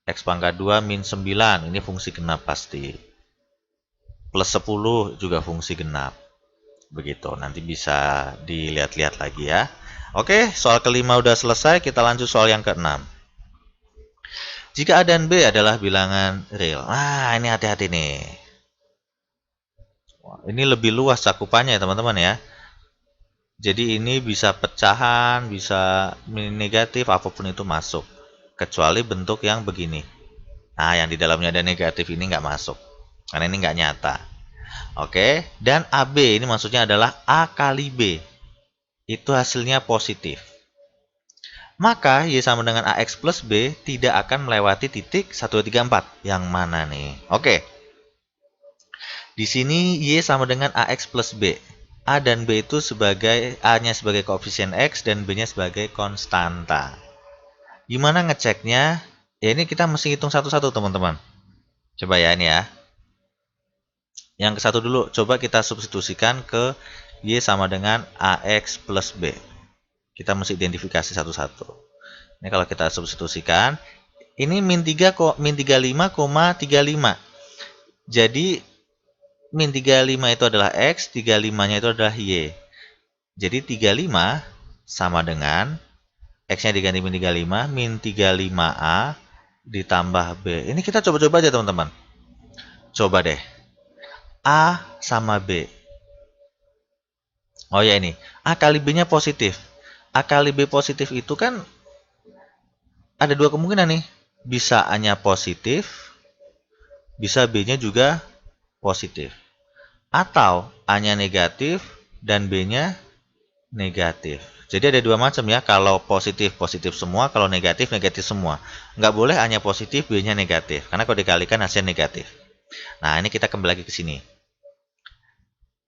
x pangkat 2 min 9. Ini fungsi genap pasti. Plus 10 juga fungsi genap. Begitu, nanti bisa dilihat-lihat lagi ya. Oke, soal kelima udah selesai, kita lanjut soal yang keenam. Jika A dan B adalah bilangan real. Nah, ini hati-hati nih. Ini lebih luas cakupannya ya teman-teman ya. Jadi ini bisa pecahan, bisa negatif, apapun itu masuk. Kecuali bentuk yang begini. Nah, yang di dalamnya ada negatif ini nggak masuk. Karena ini nggak nyata. Oke, dan AB ini maksudnya adalah A kali B. Itu hasilnya positif. Maka Y sama dengan AX plus B tidak akan melewati titik 1, 2, 3, 4. Yang mana nih? Oke. Di sini Y sama dengan AX plus B. A dan B itu sebagai A-nya sebagai koefisien X dan B-nya sebagai konstanta. Gimana ngeceknya? Ya ini kita mesti hitung satu-satu teman-teman. Coba ya ini ya. Yang ke satu dulu, coba kita substitusikan ke Y sama dengan AX plus B. Kita mesti identifikasi satu-satu. Ini kalau kita substitusikan, ini min 35,35. Jadi min 35 itu adalah X, 35-nya itu adalah Y. Jadi 35 sama dengan X-nya diganti min 35, min 35A ditambah B. Ini kita coba-coba aja teman-teman. Coba deh. A sama B. Oh ya ini, A kali B-nya positif. A kali B positif itu kan ada dua kemungkinan nih. Bisa A-nya positif, bisa B-nya juga positif. Atau A-nya negatif dan B-nya negatif. Jadi ada dua macam ya. Kalau positif, positif semua. Kalau negatif, negatif semua. Nggak boleh A-nya positif, B-nya negatif. Karena kalau dikalikan hasilnya negatif. Nah, ini kita kembali lagi ke sini.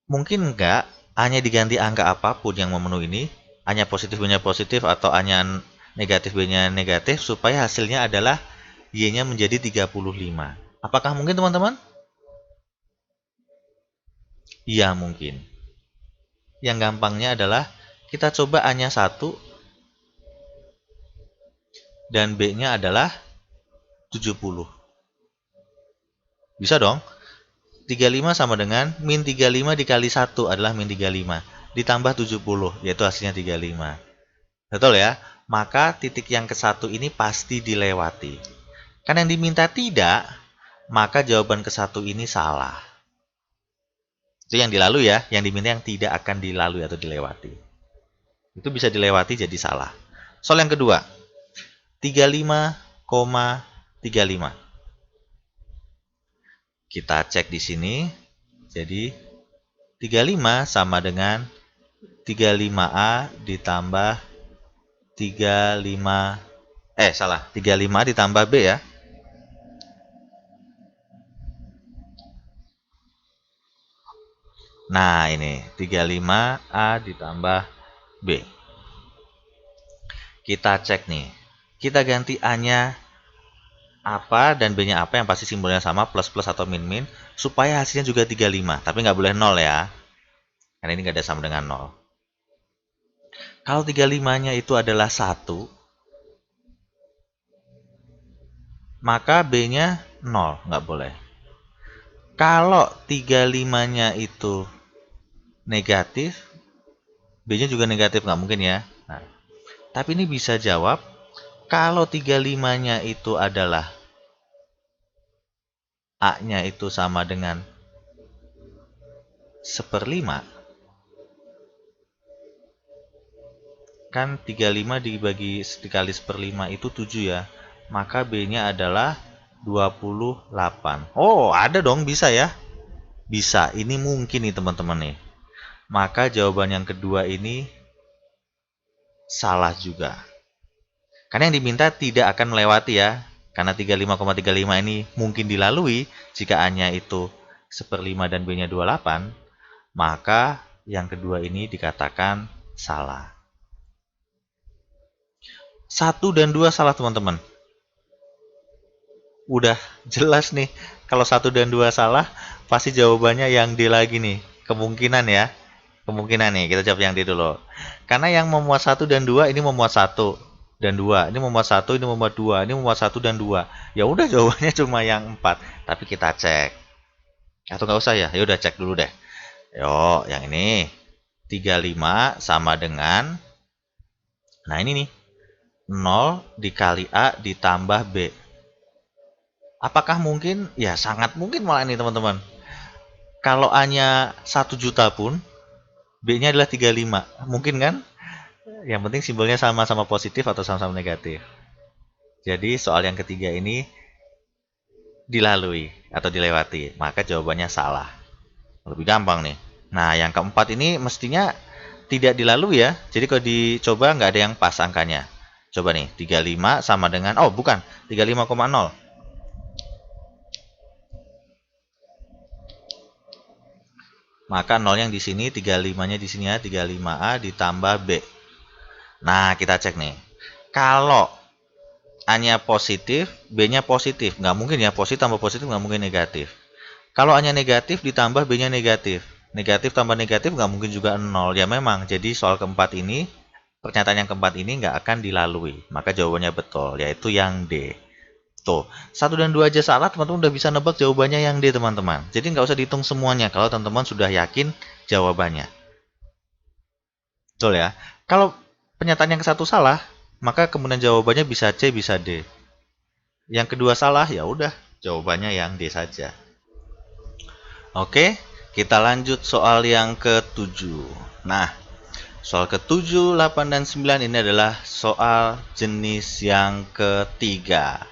Mungkin nggak A-nya diganti angka apapun yang memenuhi ini. A-nya positif, B-nya positif, atau A-nya negatif, B-nya negatif, supaya hasilnya adalah Y-nya menjadi 35. Apakah mungkin teman-teman? Iya mungkin. Yang gampangnya adalah kita coba A-nya 1 dan B-nya adalah 70. Bisa dong? 35 sama dengan min 35 dikali 1 adalah min 35. ditambah 70, yaitu hasilnya 35. Betul ya? Maka titik yang ke satu ini pasti dilewati. Kan yang diminta tidak, maka jawaban ke satu ini salah. Itu yang dilalui ya, yang diminta yang tidak akan dilalui atau dilewati. Itu bisa dilewati jadi salah. Soal yang kedua, 35,35. Kita cek di sini. Jadi 35 sama dengan 35A ditambah 35 ditambah B ya. Nah, ini 35A ditambah B. Kita cek nih. Kita ganti A-nya apa dan B-nya apa yang pasti simbolnya sama, plus-plus atau min-min, supaya hasilnya juga 35. Tapi nggak boleh 0 ya. Karena ini nggak ada sama dengan 0. Kalau 35-nya itu adalah 1, maka B-nya 0, nggak boleh. Kalau 35-nya itu negatif, B-nya juga negatif, nggak mungkin ya. Nah, tapi ini bisa jawab, kalau 35-nya itu adalah A-nya itu sama dengan 1/5, kan 35 dikali 1/5 itu 7 ya. Maka B-nya adalah 28. Oh, ada dong, bisa ya. Bisa, ini mungkin nih teman-teman nih. Maka jawaban yang kedua ini salah juga. Karena yang diminta tidak akan melewati ya. Karena 35,35 ini mungkin dilalui jika A-nya itu 1/5 dan B-nya 28, maka yang kedua ini dikatakan salah. 1 dan 2 salah teman-teman. Udah jelas nih, kalau 1 dan 2 salah, pasti jawabannya yang D lagi nih. Kemungkinan ya. Kemungkinan nih, kita jawab yang D dulu. Karena yang memuat 1 dan 2 ini memuat 1 dan 2. Ini memuat 1, ini memuat 2. Ini memuat 1 dan 2. Ya udah jawabannya cuma yang 4. Tapi kita cek. Atau nggak usah ya? Ya udah cek dulu deh. Yo, yang ini 35 sama dengan, nah ini nih, 0 dikali A ditambah B. Apakah mungkin? Ya sangat mungkin malah ini teman-teman. Kalau A-nya 1 juta pun, B-nya adalah 35. Mungkin kan? Yang penting simbolnya sama-sama positif atau sama-sama negatif. Jadi soal yang ketiga ini dilalui atau dilewati. Maka jawabannya salah. Lebih gampang nih. Nah, yang keempat ini mestinya tidak dilalui ya. Jadi kalau dicoba nggak ada yang pas angkanya. Coba nih, 35 sama dengan, oh bukan, 35,0. Maka 0 yang di sini, 35-nya di sini ya, 35A ditambah B. Nah, kita cek nih. Kalau A-nya positif, B-nya positif. Nggak mungkin ya, positif tambah positif nggak mungkin negatif. Kalau A-nya negatif ditambah B-nya negatif. Negatif tambah negatif nggak mungkin juga 0. Ya memang, jadi soal keempat ini, pernyataan yang keempat ini nggak akan dilalui. Maka jawabannya betul, yaitu yang D. Tuh, 1 dan 2 aja salah, teman-teman udah bisa nebak jawabannya yang D, teman-teman. Jadi nggak usah dihitung semuanya kalau teman-teman sudah yakin jawabannya. Betul ya? Kalau pernyataan yang ke satu salah, maka kemudian jawabannya bisa C, bisa D. Yang kedua salah, ya udah, jawabannya yang D saja. Oke, kita lanjut soal yang ke-7. Nah, soal ke-7, 8, dan 9 ini adalah soal jenis yang ketiga.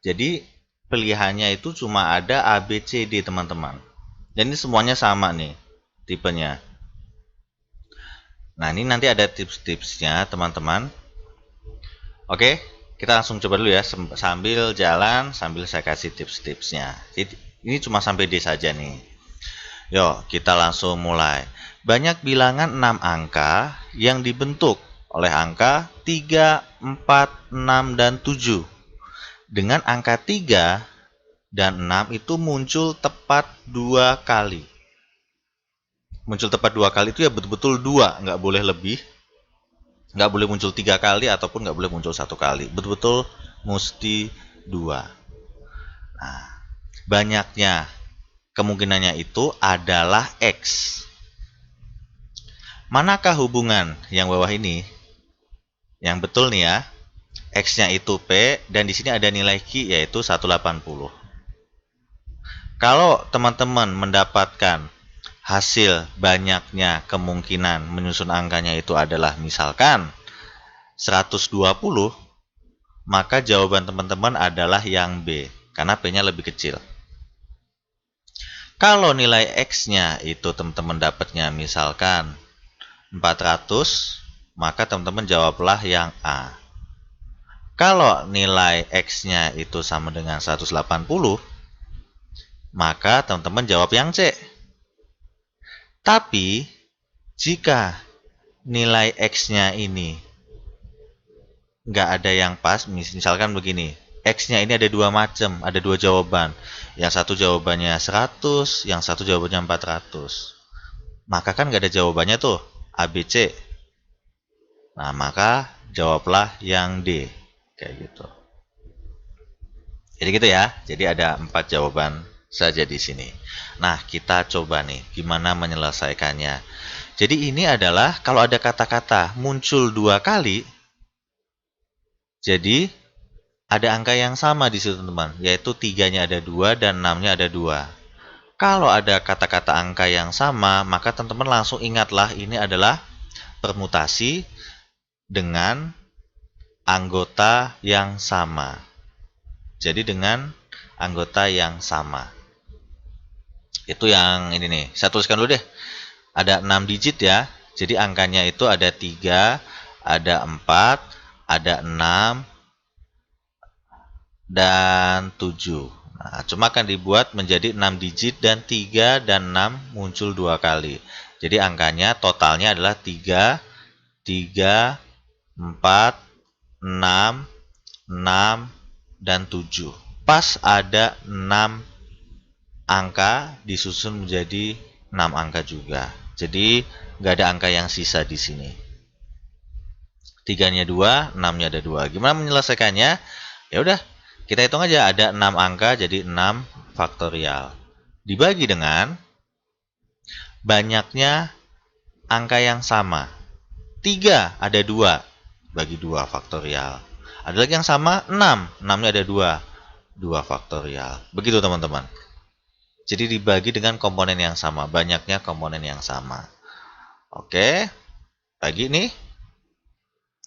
Jadi, pilihannya itu cuma ada A, B, C, D, teman-teman. Dan ini semuanya sama nih, tipenya. Nah, ini nanti ada tips-tipsnya, teman-teman. Oke, kita langsung coba dulu ya, sambil jalan, sambil saya kasih tips-tipsnya. Jadi, ini cuma sampai D saja nih. Yuk, kita langsung mulai. Banyak bilangan 6 angka yang dibentuk oleh angka 3, 4, 6, dan 7. Dengan angka 3 dan 6 itu muncul tepat 2 kali. Muncul tepat 2 kali itu ya betul-betul 2, nggak boleh lebih. Nggak boleh muncul 3 kali ataupun nggak boleh muncul 1 kali. Betul-betul mesti 2. Nah, banyaknya kemungkinannya itu adalah X. Manakah hubungan yang bawah ini? Yang betul nih ya. X-nya itu P dan di sini ada nilai Q yaitu 180. Kalau teman-teman mendapatkan hasil banyaknya kemungkinan menyusun angkanya itu adalah misalkan 120, maka jawaban teman-teman adalah yang B karena P-nya lebih kecil. Kalau nilai X-nya itu teman-teman dapatnya misalkan 400, maka teman-teman jawablah yang A. Kalau nilai X-nya itu sama dengan 180, maka teman-teman jawab yang C. Tapi, jika nilai X-nya ini nggak ada yang pas, misalkan begini, X-nya ini ada dua macam, ada dua jawaban. Yang satu jawabannya 100, yang satu jawabannya 400. Maka kan nggak ada jawabannya tuh, A, B, C. Nah, maka jawablah yang D. Kayak gitu. Jadi gitu ya. Jadi ada 4 jawaban saja di sini. Nah, kita coba nih gimana menyelesaikannya. Jadi ini adalah kalau ada kata-kata muncul 2 kali, jadi ada angka yang sama di situ teman-teman, yaitu 3-nya ada 2 dan 6-nya ada 2. Kalau ada kata-kata angka yang sama, maka teman-teman langsung ingatlah ini adalah permutasi dengan anggota yang sama. Jadi dengan anggota yang sama. Itu yang ini nih. Saya tuliskan dulu deh. Ada 6 digit ya. Jadi angkanya itu ada 3, ada 4, ada 6, dan 7. Nah, cuma akan dibuat menjadi 6 digit dan 3 dan 6 muncul 2 kali. Jadi angkanya totalnya adalah 3, 3, 4, 6, 6, dan 7. Pas ada 6 angka disusun menjadi 6 angka juga. Jadi nggak ada angka yang sisa di sini. 3-nya 2, 6-nya ada 2. Gimana menyelesaikannya? Ya udah, kita hitung aja ada 6 angka jadi 6 faktorial. Dibagi dengan banyaknya angka yang sama. 3 ada 2, bagi 2 faktorial. Ada lagi yang sama 6, 6-nya ada 2, 2 faktorial. Begitu teman-teman. Jadi dibagi dengan komponen yang sama, banyaknya komponen yang sama. Oke, bagi nih.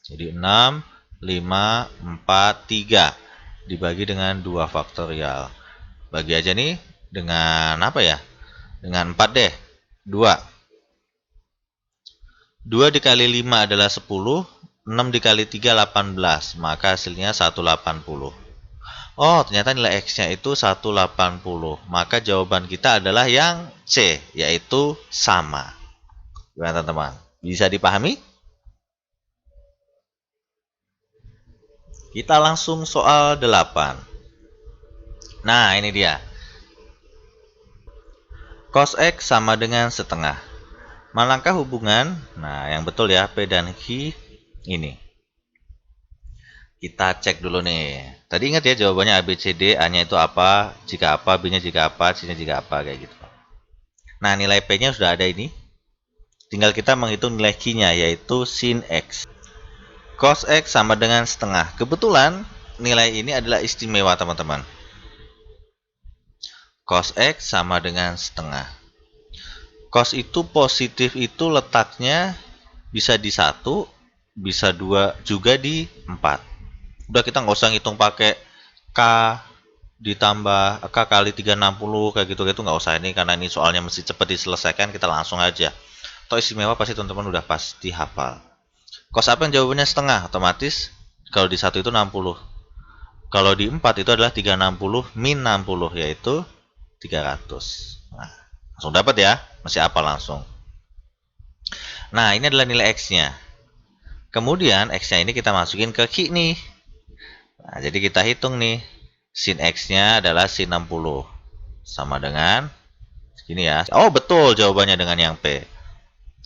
Jadi 6, 5, 4, 3. Dibagi dengan 2 faktorial. Bagi aja nih dengan apa ya? Dengan 4 deh. 2. 2 dikali 5 adalah 10. 6 dikali 3, 18. Maka hasilnya 180. Oh, ternyata nilai X-nya itu 180. Maka jawaban kita adalah yang C, yaitu sama. Gimana teman-teman? Bisa dipahami? Kita langsung soal 8. Nah, ini dia. Cos X sama dengan setengah. Manakah hubungan? Nah, yang betul ya, P dan Q ini. Kita cek dulu nih. Tadi ingat ya jawabannya A, B, C, D. A-nya itu apa, jika apa, B-nya jika apa, C-nya jika apa, kayak gitu. Nah, nilai P-nya sudah ada ini. Tinggal kita menghitung nilai Q-nya, yaitu sin X. Cos X sama dengan setengah. Kebetulan nilai ini adalah istimewa teman-teman. Cos X sama dengan setengah. Cos itu positif itu letaknya bisa di 1, bisa 2, juga di 4. Udah kita nggak usah ngitung pakai K ditambah K kali 360 kayak gitu nggak usah ini karena ini soalnya mesti cepat diselesaikan, kita langsung aja. Toh istimewa pasti teman-teman udah pasti hafal. Cos apa yang jawabannya setengah? Otomatis kalau di 1 itu 60. Kalau di 4 itu adalah 360 min 60 yaitu 300. Nah, langsung dapat ya, masih apa langsung. Nah, ini adalah nilai X-nya. Kemudian X-nya ini kita masukin ke Q nih. Nah, jadi kita hitung nih. Sin X-nya adalah sin 60. Sama dengan ini ya. Oh, betul jawabannya dengan yang P.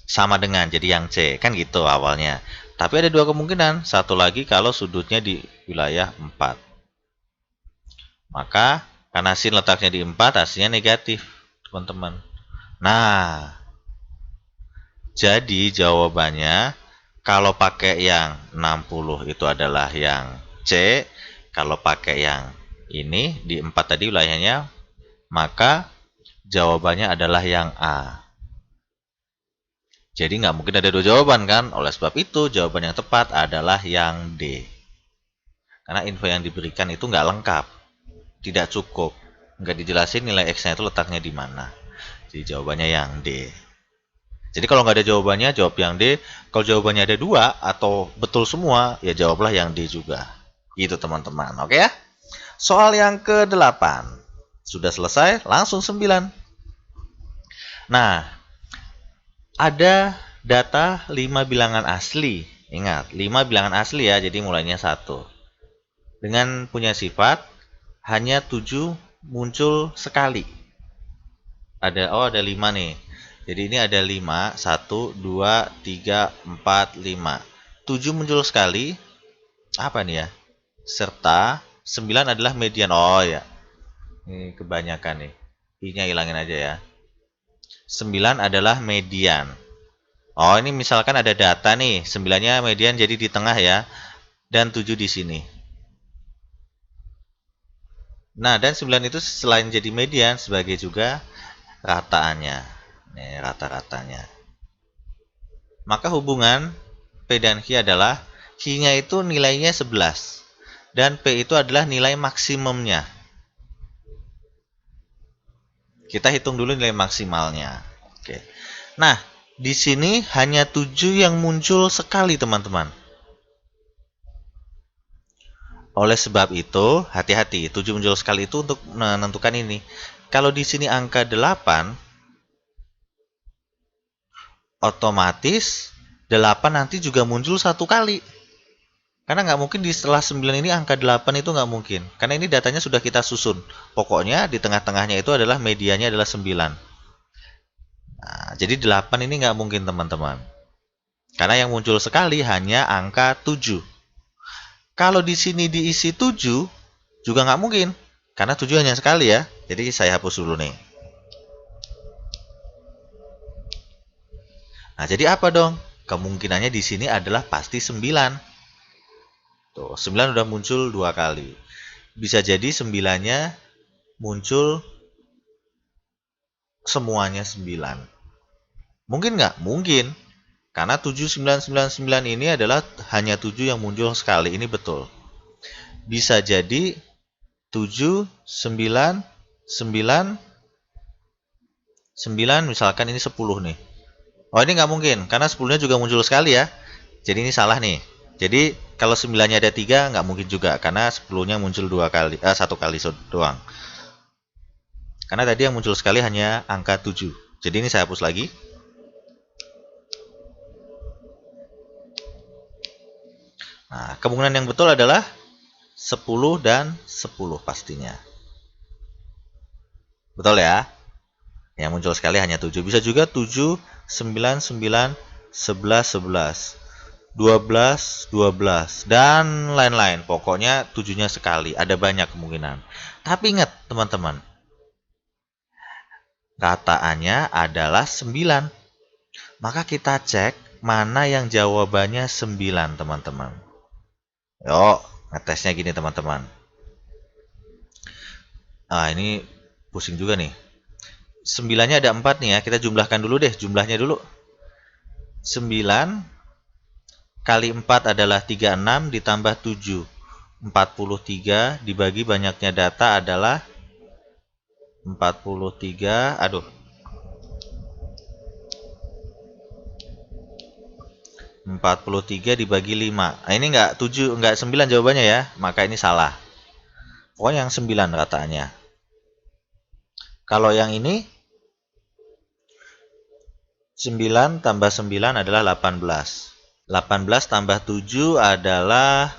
Sama dengan jadi yang C. Kan gitu awalnya. Tapi ada dua kemungkinan. Satu lagi kalau sudutnya di wilayah 4. Maka karena sin letaknya di 4, hasilnya negatif, teman-teman. Nah, Jadi jawabannya kalau pakai yang 60 itu adalah yang C, kalau pakai yang ini di 4 tadi wilayahnya, maka jawabannya adalah yang A. Jadi nggak mungkin ada dua jawaban kan? Oleh sebab itu jawaban yang tepat adalah yang D. Karena info yang diberikan itu nggak lengkap, tidak cukup, nggak dijelasin nilai X-nya itu letaknya di mana. Jadi jawabannya yang D. Jadi kalau nggak ada jawabannya, jawab yang D. Kalau jawabannya ada dua atau betul semua, ya jawablah yang D juga. Gitu teman-teman, oke ya? Soal yang ke-8. Sudah selesai, langsung 9. Nah, ada data 5 bilangan asli. Ingat, 5 bilangan asli ya, jadi mulainya 1. Dengan punya sifat, hanya 7 muncul sekali. Ada 5 nih. Jadi ini ada 5, 1, 2, 3, 4, 5. 7 muncul sekali. Apa nih ya? Serta 9 adalah median. Oh ya, ini kebanyakan nih. I-nya hilangin aja ya. 9 adalah median. Oh, ini misalkan ada data nih. 9-nya median jadi di tengah ya. Dan 7 di sini. Nah, dan 9 itu selain jadi median sebagai juga rataannya. Nih, rata-ratanya. Maka hubungan P dan Q adalah Q-nya itu nilainya 11 dan P itu adalah nilai maksimumnya. Kita hitung dulu nilai maksimalnya. Oke. Nah, di sini hanya 7 yang muncul sekali, teman-teman. Oleh sebab itu, hati-hati. 7 muncul sekali itu untuk menentukan ini. Kalau di sini angka 8, otomatis 8 nanti juga muncul satu kali. Karena nggak mungkin di setelah 9 ini angka 8 itu nggak mungkin. Karena ini datanya sudah kita susun. Pokoknya di tengah-tengahnya itu adalah medianya adalah 9. Nah, jadi 8 ini nggak mungkin teman-teman. Karena yang muncul sekali hanya angka 7. Kalau di sini diisi 7, juga nggak mungkin. Karena 7 hanya sekali ya. Jadi saya hapus dulu nih. Nah, jadi apa dong? Kemungkinannya di sini adalah pasti 9. Tuh, 9 udah muncul 2 kali. Bisa jadi 9-nya muncul semuanya 9. Mungkin nggak? Mungkin. Karena 7999 ini adalah hanya 7 yang muncul sekali. Ini betul. Bisa jadi 7, 9, 9, 9, misalkan ini 10 nih. Oh, ini nggak mungkin. Karena 10-nya juga muncul sekali ya. Jadi ini salah nih. Jadi kalau 9-nya ada 3, nggak mungkin juga. Karena 10-nya muncul 1 kali doang. Karena tadi yang muncul sekali hanya angka 7. Jadi ini saya hapus lagi. Nah, kemungkinan yang betul adalah 10 dan 10 pastinya. Betul ya? Yang muncul sekali hanya 7. Bisa juga 7, 9, 9, 11, 11, 12, 12, dan lain-lain. Pokoknya 7-nya sekali. Ada banyak kemungkinan. Tapi ingat teman-teman, rataannya adalah 9. Maka kita cek mana yang jawabannya 9 teman-teman. Yuk, ngetesnya gini teman-teman. Nah, ini pusing juga nih. 9-nya ada 4 nih ya. Kita jumlahkan dulu deh, jumlahnya dulu. 9 kali 4 adalah 36 ditambah 7. 43 dibagi banyaknya data adalah 43. Aduh. 43 dibagi 5. Nah, ini enggak 7, enggak 9 jawabannya ya. Maka ini salah. Pokoknya yang 9 rataannya. Kalau yang ini 9 tambah 9 adalah 18. 18 tambah 7 adalah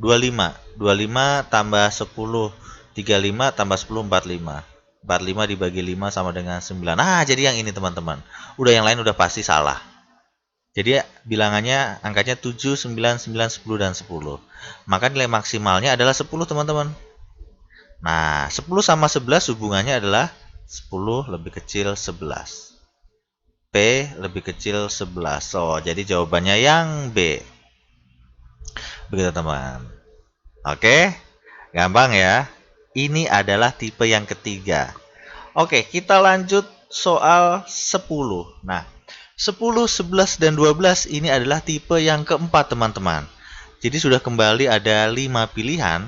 25. 25 tambah 10. 35 tambah 10, 45. 45 dibagi 5 sama dengan 9. Nah, jadi yang ini teman-teman. Udah yang lain udah pasti salah. Jadi bilangannya angkanya 7, 9, 9, 10, dan 10. Maka nilai maksimalnya adalah 10 teman-teman. Nah, 10 sama 11 hubungannya adalah 10 lebih kecil 11. P lebih kecil 11. So, jadi jawabannya yang B. Begitu teman. Oke, gampang ya. Ini adalah tipe yang ketiga. Oke, kita lanjut soal 10. Nah, 10, 11, dan 12 ini adalah tipe yang keempat teman-teman. Jadi sudah kembali ada 5 pilihan.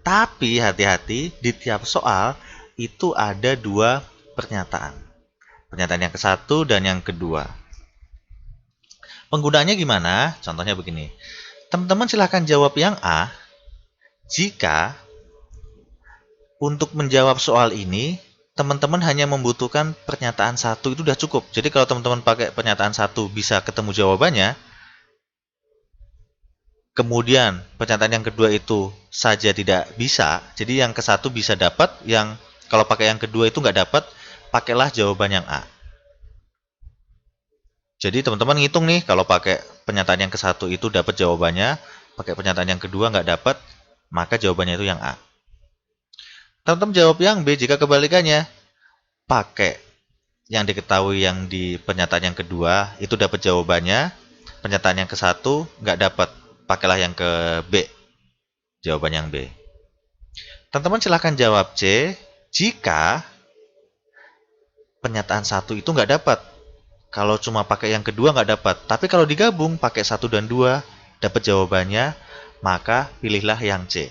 Tapi hati-hati, di tiap soal itu ada 2 pernyataan. Pernyataan yang ke-1 dan yang kedua. Penggunaannya gimana? Contohnya begini. Teman-teman silahkan jawab yang A jika untuk menjawab soal ini teman-teman hanya membutuhkan pernyataan satu itu udah cukup. Jadi kalau teman-teman pakai pernyataan satu bisa ketemu jawabannya, kemudian pernyataan yang kedua itu saja tidak bisa, jadi yang ke satu bisa dapat, yang kalau pakai yang kedua itu nggak dapat, pakailah jawaban yang A. Jadi teman-teman ngitung nih, kalau pakai pernyataan yang ke satu itu dapat jawabannya, pakai pernyataan yang kedua nggak dapat, maka jawabannya itu yang A. Teman-teman jawab yang B jika kebalikannya, pakai yang diketahui yang di pernyataan yang kedua itu dapat jawabannya, pernyataan yang ke satu nggak dapat, pakailah yang ke B, jawaban yang B. Teman-teman silahkan jawab C jika pernyataan satu itu nggak dapat. Kalau cuma pakai yang kedua nggak dapat. Tapi kalau digabung pakai 1 dan 2 dapat jawabannya, maka pilihlah yang C.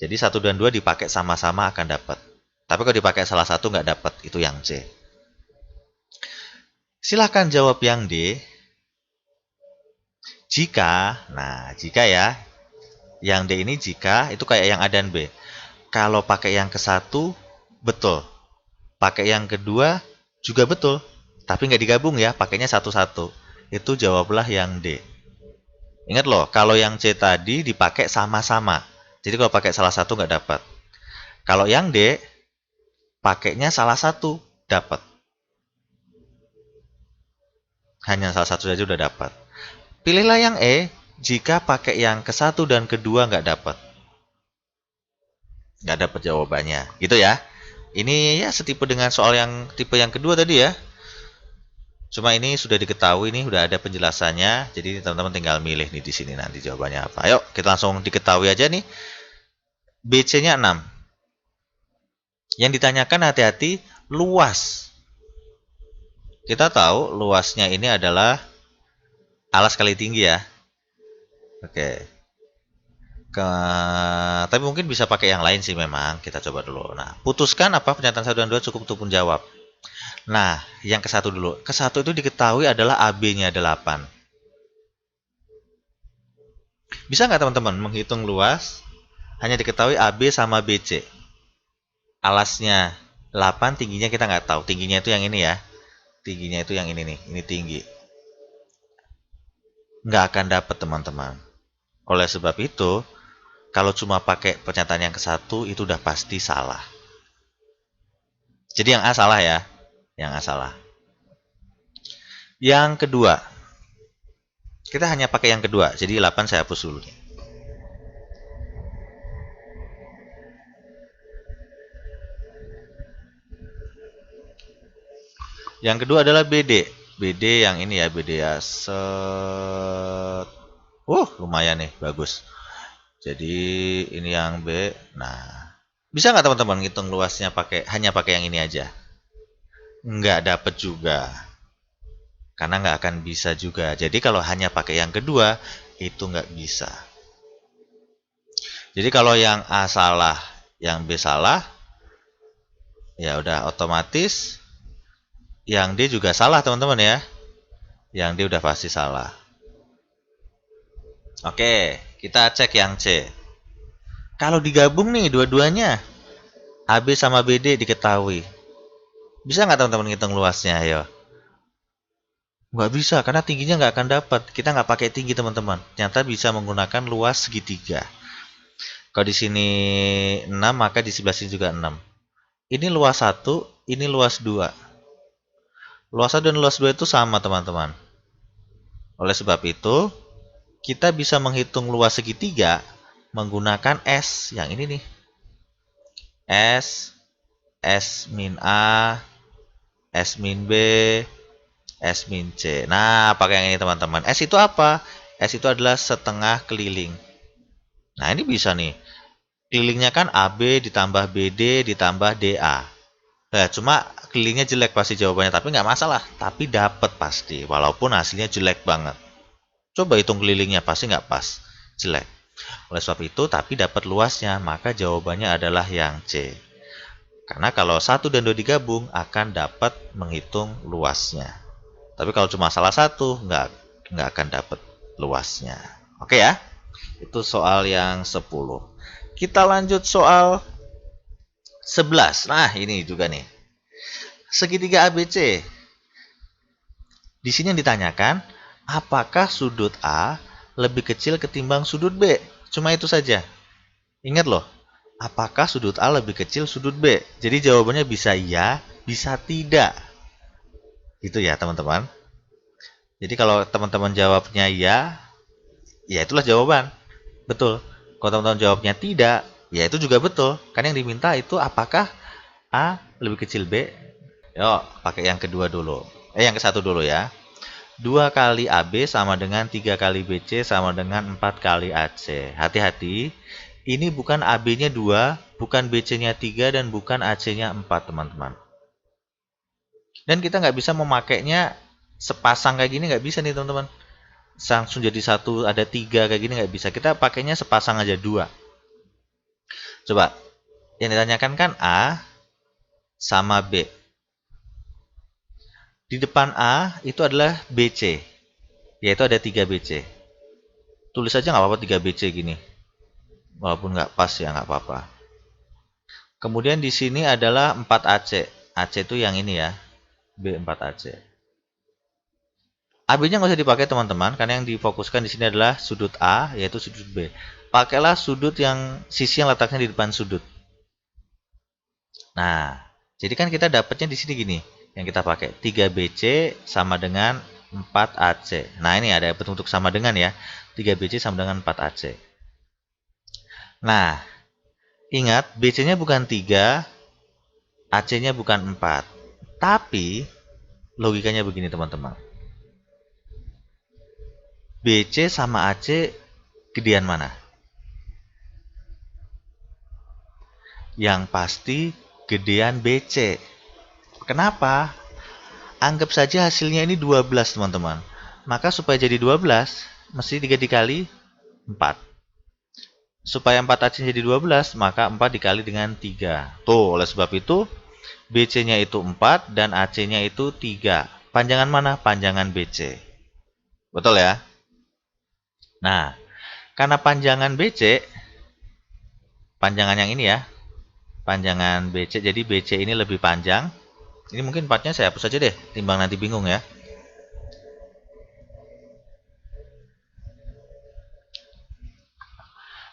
Jadi 1 dan 2 dipakai sama-sama akan dapat. Tapi kalau dipakai salah satu nggak dapat, itu yang C. Silahkan jawab yang D. Jika, nah jika ya, yang D ini jika itu kayak yang A dan B. Kalau pakai yang ke satu betul. Pakai yang kedua juga betul. Tapi nggak digabung ya, pakainya satu-satu. Itu jawablah yang D. Ingat loh, kalau yang C tadi dipakai sama-sama. Jadi kalau pakai salah satu nggak dapat. Kalau yang D, pakainya salah satu, dapat. Hanya salah satu saja udah dapat. Pilihlah yang E, jika pakai yang ke satu dan kedua nggak dapat. Nggak dapat jawabannya. Gitu ya. Ini ya setipe dengan soal yang tipe yang kedua tadi ya. Cuma ini sudah diketahui nih, udah ada penjelasannya. Jadi teman-teman tinggal milih nih di sini nanti jawabannya apa. Ayo, kita langsung diketahui aja nih. BC-nya 6. Yang ditanyakan hati-hati, luas. Kita tahu luasnya ini adalah alas kali tinggi ya. Oke. Tapi mungkin bisa pakai yang lain sih memang. Kita coba dulu. Nah, putuskan apa pernyataan 1 dan 2 cukup untuk menjawab. Nah, yang ke satu dulu. Ke satu itu diketahui adalah AB-nya 8. Bisa nggak teman-teman menghitung luas? Hanya diketahui AB sama BC. Alasnya 8, tingginya kita nggak tahu. Tingginya itu yang ini ya. Tingginya itu yang ini nih. Ini tinggi. Nggak akan dapat teman-teman. Oleh sebab itu, kalau cuma pakai pernyataan yang ke satu, itu udah pasti salah. Jadi yang A salah ya. Yang A salah. Yang kedua. Kita hanya pakai yang kedua. Jadi 8 saya hapus dulu nih. Yang kedua adalah BD. BD yang ini ya, BD ya. Set. Lumayan nih, bagus. Jadi ini yang B. Nah, bisa nggak teman-teman ngitung luasnya hanya pakai yang ini aja? Nggak dapat juga. Karena nggak akan bisa juga. Jadi kalau hanya pakai yang kedua, itu nggak bisa. Jadi kalau yang A salah, yang B salah, ya udah otomatis yang D juga salah teman-teman ya. Yang D udah pasti salah. Oke, kita cek yang C. Kalau digabung nih dua-duanya, AB sama BD diketahui. Bisa nggak teman-teman ngitung luasnya? Ayo. Nggak bisa, karena tingginya nggak akan dapat. Kita nggak pakai tinggi teman-teman. Ternyata bisa menggunakan luas segitiga. Kalau di sini 6, maka di sebelah sini juga 6. Ini luas 1, ini luas 2. Luas 1 dan luas 2 itu sama teman-teman. Oleh sebab itu, kita bisa menghitung luas segitiga menggunakan S yang ini nih. S min A, S min B, S min C. Nah, pakai yang ini teman-teman. S itu apa? S itu adalah setengah keliling. Nah, ini bisa nih. Kelilingnya kan AB ditambah BD ditambah DA. Nah, cuma kelilingnya jelek pasti jawabannya. Tapi nggak masalah. Tapi dapat pasti. Walaupun hasilnya jelek banget. Coba hitung kelilingnya. Pasti nggak pas. Jelek. Oleh sebab itu, tapi dapat luasnya. Maka jawabannya adalah yang C. Karena kalau 1 dan 2 digabung akan dapat menghitung luasnya. Tapi kalau cuma salah satu, nggak akan dapat luasnya. Oke ya? Itu soal yang 10. Kita lanjut soal 11. Nah, ini juga nih. Segitiga ABC. Di sini yang ditanyakan, apakah sudut A lebih kecil ketimbang sudut B? Cuma itu saja. Ingat loh, apakah sudut A lebih kecil sudut B? Jadi jawabannya bisa iya, bisa tidak. Gitu ya, teman-teman. Jadi kalau teman-teman jawabnya iya, ya itulah jawaban. Betul. Kalau teman-teman jawabnya tidak, ya itu juga betul. Kan yang diminta itu apakah A lebih kecil B? Yuk, pakai yang kedua dulu. Yang ke satu dulu ya. 2 kali AB sama dengan 3 kali BC sama dengan 4 kali AC. Hati-hati, ini bukan AB-nya 2, bukan BC-nya 3, dan bukan AC-nya 4, teman-teman. Dan kita nggak bisa memakainya sepasang kayak gini, nggak bisa nih, teman-teman. Langsung jadi satu, ada 3 kayak gini nggak bisa. Kita pakainya sepasang aja 2. Coba, yang ditanyakan kan A sama B. Di depan A itu adalah BC, yaitu ada 3 BC. Tulis aja nggak apa-apa 3 BC gini. Walaupun nggak pas ya nggak apa-apa. Kemudian di sini adalah 4 AC. AC itu yang ini ya, B4AC. AB-nya nggak usah dipakai teman-teman, karena yang difokuskan di sini adalah sudut A, yaitu sudut B. Pakailah sudut yang sisi yang letaknya di depan sudut. Nah, jadi kan kita dapatnya di sini gini, yang kita pakai 3BC sama dengan 4AC. Nah, ini ada bentuk sama dengan ya, 3BC sama dengan 4AC. Nah, ingat BC-nya bukan 3, AC-nya bukan 4. Tapi, logikanya begini teman-teman. BC sama AC gedean mana? Yang pasti gedean BC. Kenapa? Anggap saja hasilnya ini 12 teman-teman. Maka supaya jadi 12, mesti 3 dikali 4. Supaya 4 AC jadi 12, maka 4 dikali dengan 3. Tuh, oleh sebab itu, BC-nya itu 4 dan AC-nya itu 3. Panjangan mana? Panjangan BC. Betul ya? Nah, karena panjangan BC, panjangan yang ini ya, panjangan BC, jadi BC ini lebih panjang. Ini mungkin partnya saya hapus aja deh, timbang nanti bingung ya.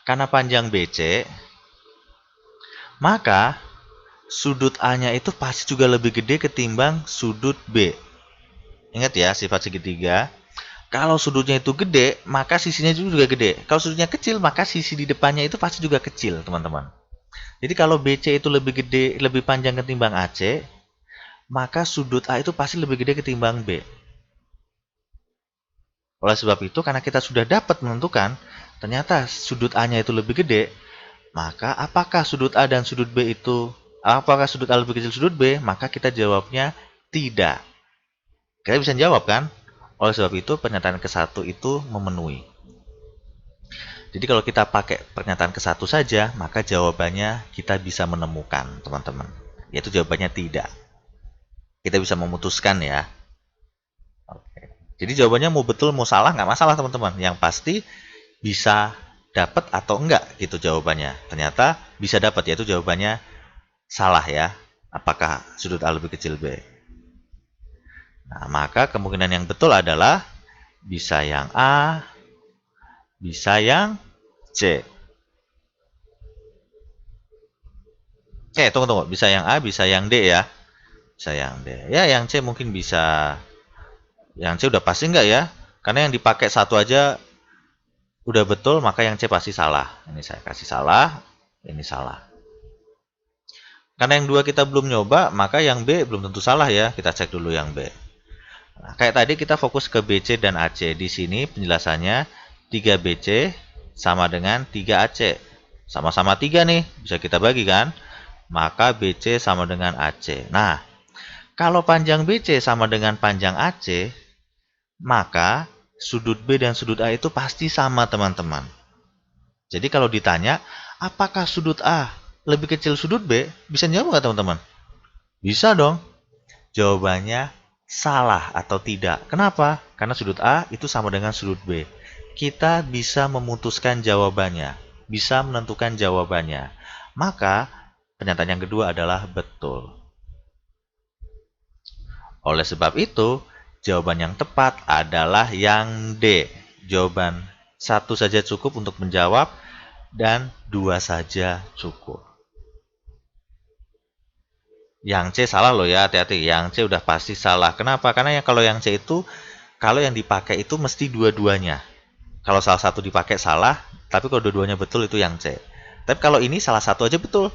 Karena panjang BC, maka sudut A-nya itu pasti juga lebih gede ketimbang sudut B. Ingat ya, sifat segitiga. Kalau sudutnya itu gede, maka sisinya juga gede. Kalau sudutnya kecil, maka sisi di depannya itu pasti juga kecil, teman-teman. Jadi kalau BC itu lebih gede, lebih panjang ketimbang AC, maka sudut A itu pasti lebih gede ketimbang B. Oleh sebab itu, karena kita sudah dapat menentukan, ternyata sudut A-nya itu lebih gede, maka apakah sudut A dan sudut B itu, apakah sudut A lebih kecil sudut B? Maka kita jawabnya tidak. Kita bisa jawab kan? Oleh sebab itu, pernyataan ke-1 itu memenuhi. Jadi kalau kita pakai pernyataan ke-1 saja, maka jawabannya kita bisa menemukan, teman-teman. Yaitu jawabannya tidak. Kita bisa memutuskan ya. Oke. Jadi jawabannya mau betul mau salah nggak masalah, teman-teman. Yang pasti bisa dapat atau enggak gitu jawabannya. Ternyata bisa dapat, yaitu jawabannya salah ya. Apakah sudut A lebih kecil B? Nah, maka kemungkinan yang betul adalah bisa yang A, bisa yang C. Tunggu. Bisa yang A, bisa yang D ya. Bisa yang D. Ya, yang C mungkin bisa. Yang C udah pasti enggak ya? Karena yang dipakai satu aja udah betul, maka yang C pasti salah. Ini saya kasih salah, ini salah. Karena yang dua kita belum nyoba, maka yang B belum tentu salah ya. Kita cek dulu yang B. Nah, kayak tadi kita fokus ke BC dan AC. Di sini penjelasannya 3BC sama dengan 3AC. Sama-sama 3 nih, bisa kita bagi kan? Maka BC sama dengan AC. Nah, kalau panjang BC sama dengan panjang AC, maka sudut B dan sudut A itu pasti sama, teman-teman. Jadi kalau ditanya, apakah sudut A lebih kecil sudut B? Bisa jawab nggak, teman-teman? Bisa dong. Jawabannya salah atau tidak. Kenapa? Karena sudut A itu sama dengan sudut B. Kita bisa memutuskan jawabannya, bisa menentukan jawabannya. Maka, pernyataan yang kedua adalah betul. Oleh sebab itu, jawaban yang tepat adalah yang D. Jawaban satu saja cukup untuk menjawab dan dua saja cukup. Yang C salah loh ya, hati-hati. Yang C udah pasti salah. Kenapa? Karena kalau yang C itu, kalau yang dipakai itu mesti dua-duanya. Kalau salah satu dipakai salah, tapi kalau dua-duanya betul itu yang C. Tapi kalau ini salah satu aja betul.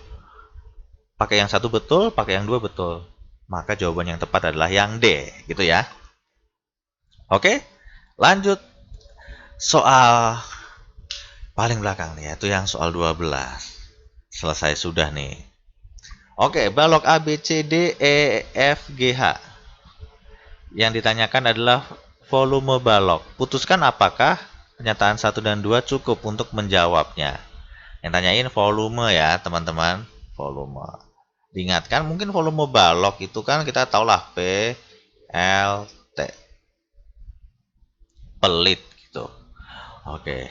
Pakai yang satu betul, pakai yang dua betul. Maka jawaban yang tepat adalah yang D, gitu ya. Oke, lanjut. Soal paling belakang nih, yaitu yang soal 12. Selesai sudah nih. Oke, balok A, B, C, D, E, F, G, H. Yang ditanyakan adalah volume balok. Putuskan apakah pernyataan 1 dan 2 cukup untuk menjawabnya. Yang tanyain volume ya, teman-teman. Volume. Diingatkan, mungkin volume balok itu kan kita tahulah P, L, T. Pelit gitu. Oke.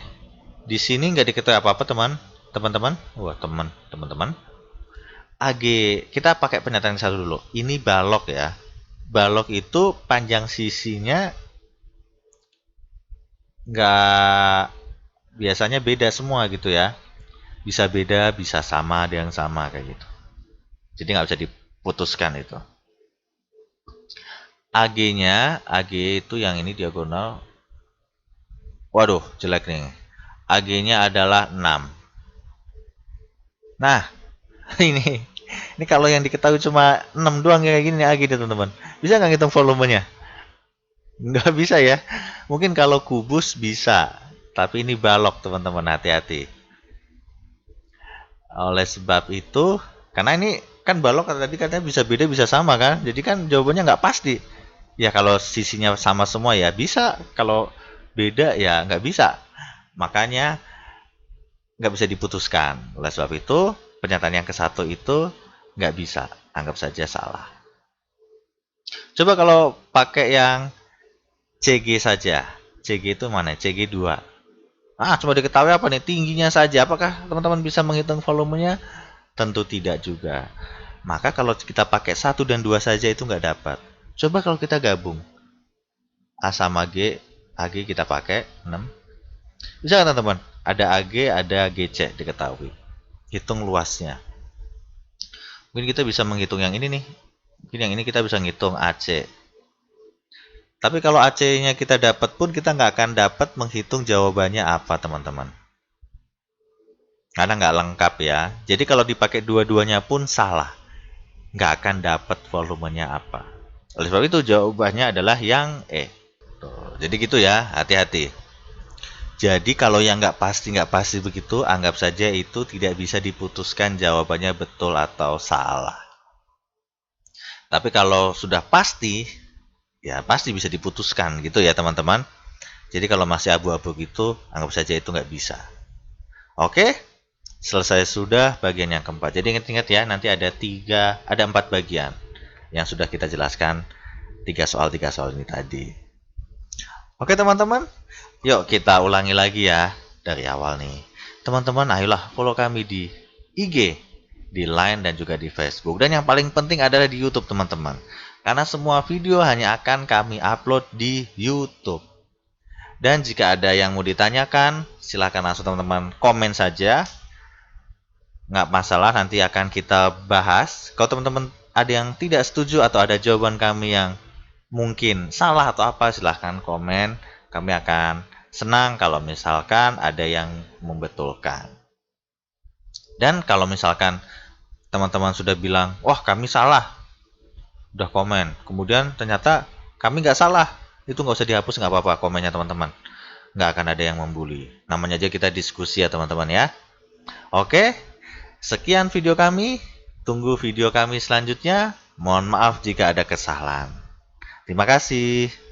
Di sini nggak diketahui apa-apa, teman-teman. Wah, teman-teman. AG, kita pakai pernyataan satu dulu. Ini balok ya. Balok itu panjang sisinya nggak biasanya beda semua gitu ya. Bisa beda, bisa sama, ada yang sama kayak gitu. Jadi nggak bisa diputuskan itu. AG-nya, AG itu yang ini diagonal. Waduh, jelek nih. AG-nya adalah 6. Nah, ini kalau yang diketahui cuma 6 doang kayak gini nih AG nih, teman-teman. Bisa nggak ngitung volumenya? Nggak bisa ya. Mungkin kalau kubus bisa. Tapi ini balok, teman-teman. Hati-hati. Oleh sebab itu, karena ini kan balok tadi katanya bisa beda, bisa sama kan. Jadi kan jawabannya nggak pasti. Ya kalau sisinya sama semua ya bisa. Kalau beda ya nggak bisa. Makanya nggak bisa diputuskan. Oleh sebab itu, pernyataan yang ke satu itu nggak bisa. Anggap saja salah. Coba kalau pakai yang CG saja. CG itu mana? CG 2. Cuma diketahui apa nih? Tingginya saja. Apakah teman-teman bisa menghitung volumenya? Tentu tidak juga. Maka kalau kita pakai 1 dan 2 saja itu nggak dapat. Coba kalau kita gabung. A sama G, AG kita pakai 6. Bisa kan teman-teman? Ada AG, ada GC diketahui. Hitung luasnya. Mungkin kita bisa menghitung yang ini nih. Mungkin yang ini kita bisa ngitung AC. Tapi kalau AC-nya kita dapat pun kita nggak akan dapat menghitung jawabannya apa, teman-teman. Karena nggak lengkap ya. Jadi kalau dipakai dua-duanya pun salah. Nggak akan dapat volumenya apa. Oleh sebab itu jawabannya adalah yang E. Tuh, jadi gitu ya, hati-hati. Jadi kalau yang nggak pasti begitu, anggap saja itu tidak bisa diputuskan jawabannya betul atau salah. Tapi kalau sudah pasti, ya pasti bisa diputuskan gitu ya teman-teman. Jadi kalau masih abu-abu gitu, anggap saja itu nggak bisa. Oke, selesai sudah bagian yang keempat. Jadi ingat-ingat ya, nanti ada 4 bagian yang sudah kita jelaskan 3 soal ini tadi. Oke teman-teman, yuk kita ulangi lagi ya dari awal nih. Teman-teman, ayolah follow kami di IG, di Line dan juga di Facebook. Dan yang paling penting adalah di YouTube teman-teman. Karena semua video hanya akan kami upload di YouTube. Dan jika ada yang mau ditanyakan, silahkan langsung teman-teman komen saja. Nggak masalah, nanti akan kita bahas. Kalau teman-teman ada yang tidak setuju atau ada jawaban kami yang mungkin salah atau apa, silahkan komen. Kami akan senang kalau misalkan ada yang membetulkan. Dan kalau misalkan teman-teman sudah bilang, wah kami salah, udah komen. Kemudian ternyata Kami nggak salah. Itu nggak usah dihapus, nggak apa-apa komennya teman-teman. Nggak akan ada yang membuli. Namanya aja kita diskusi ya teman-teman ya. Oke, sekian video kami. Tunggu video kami selanjutnya. Mohon maaf jika ada kesalahan. Terima kasih.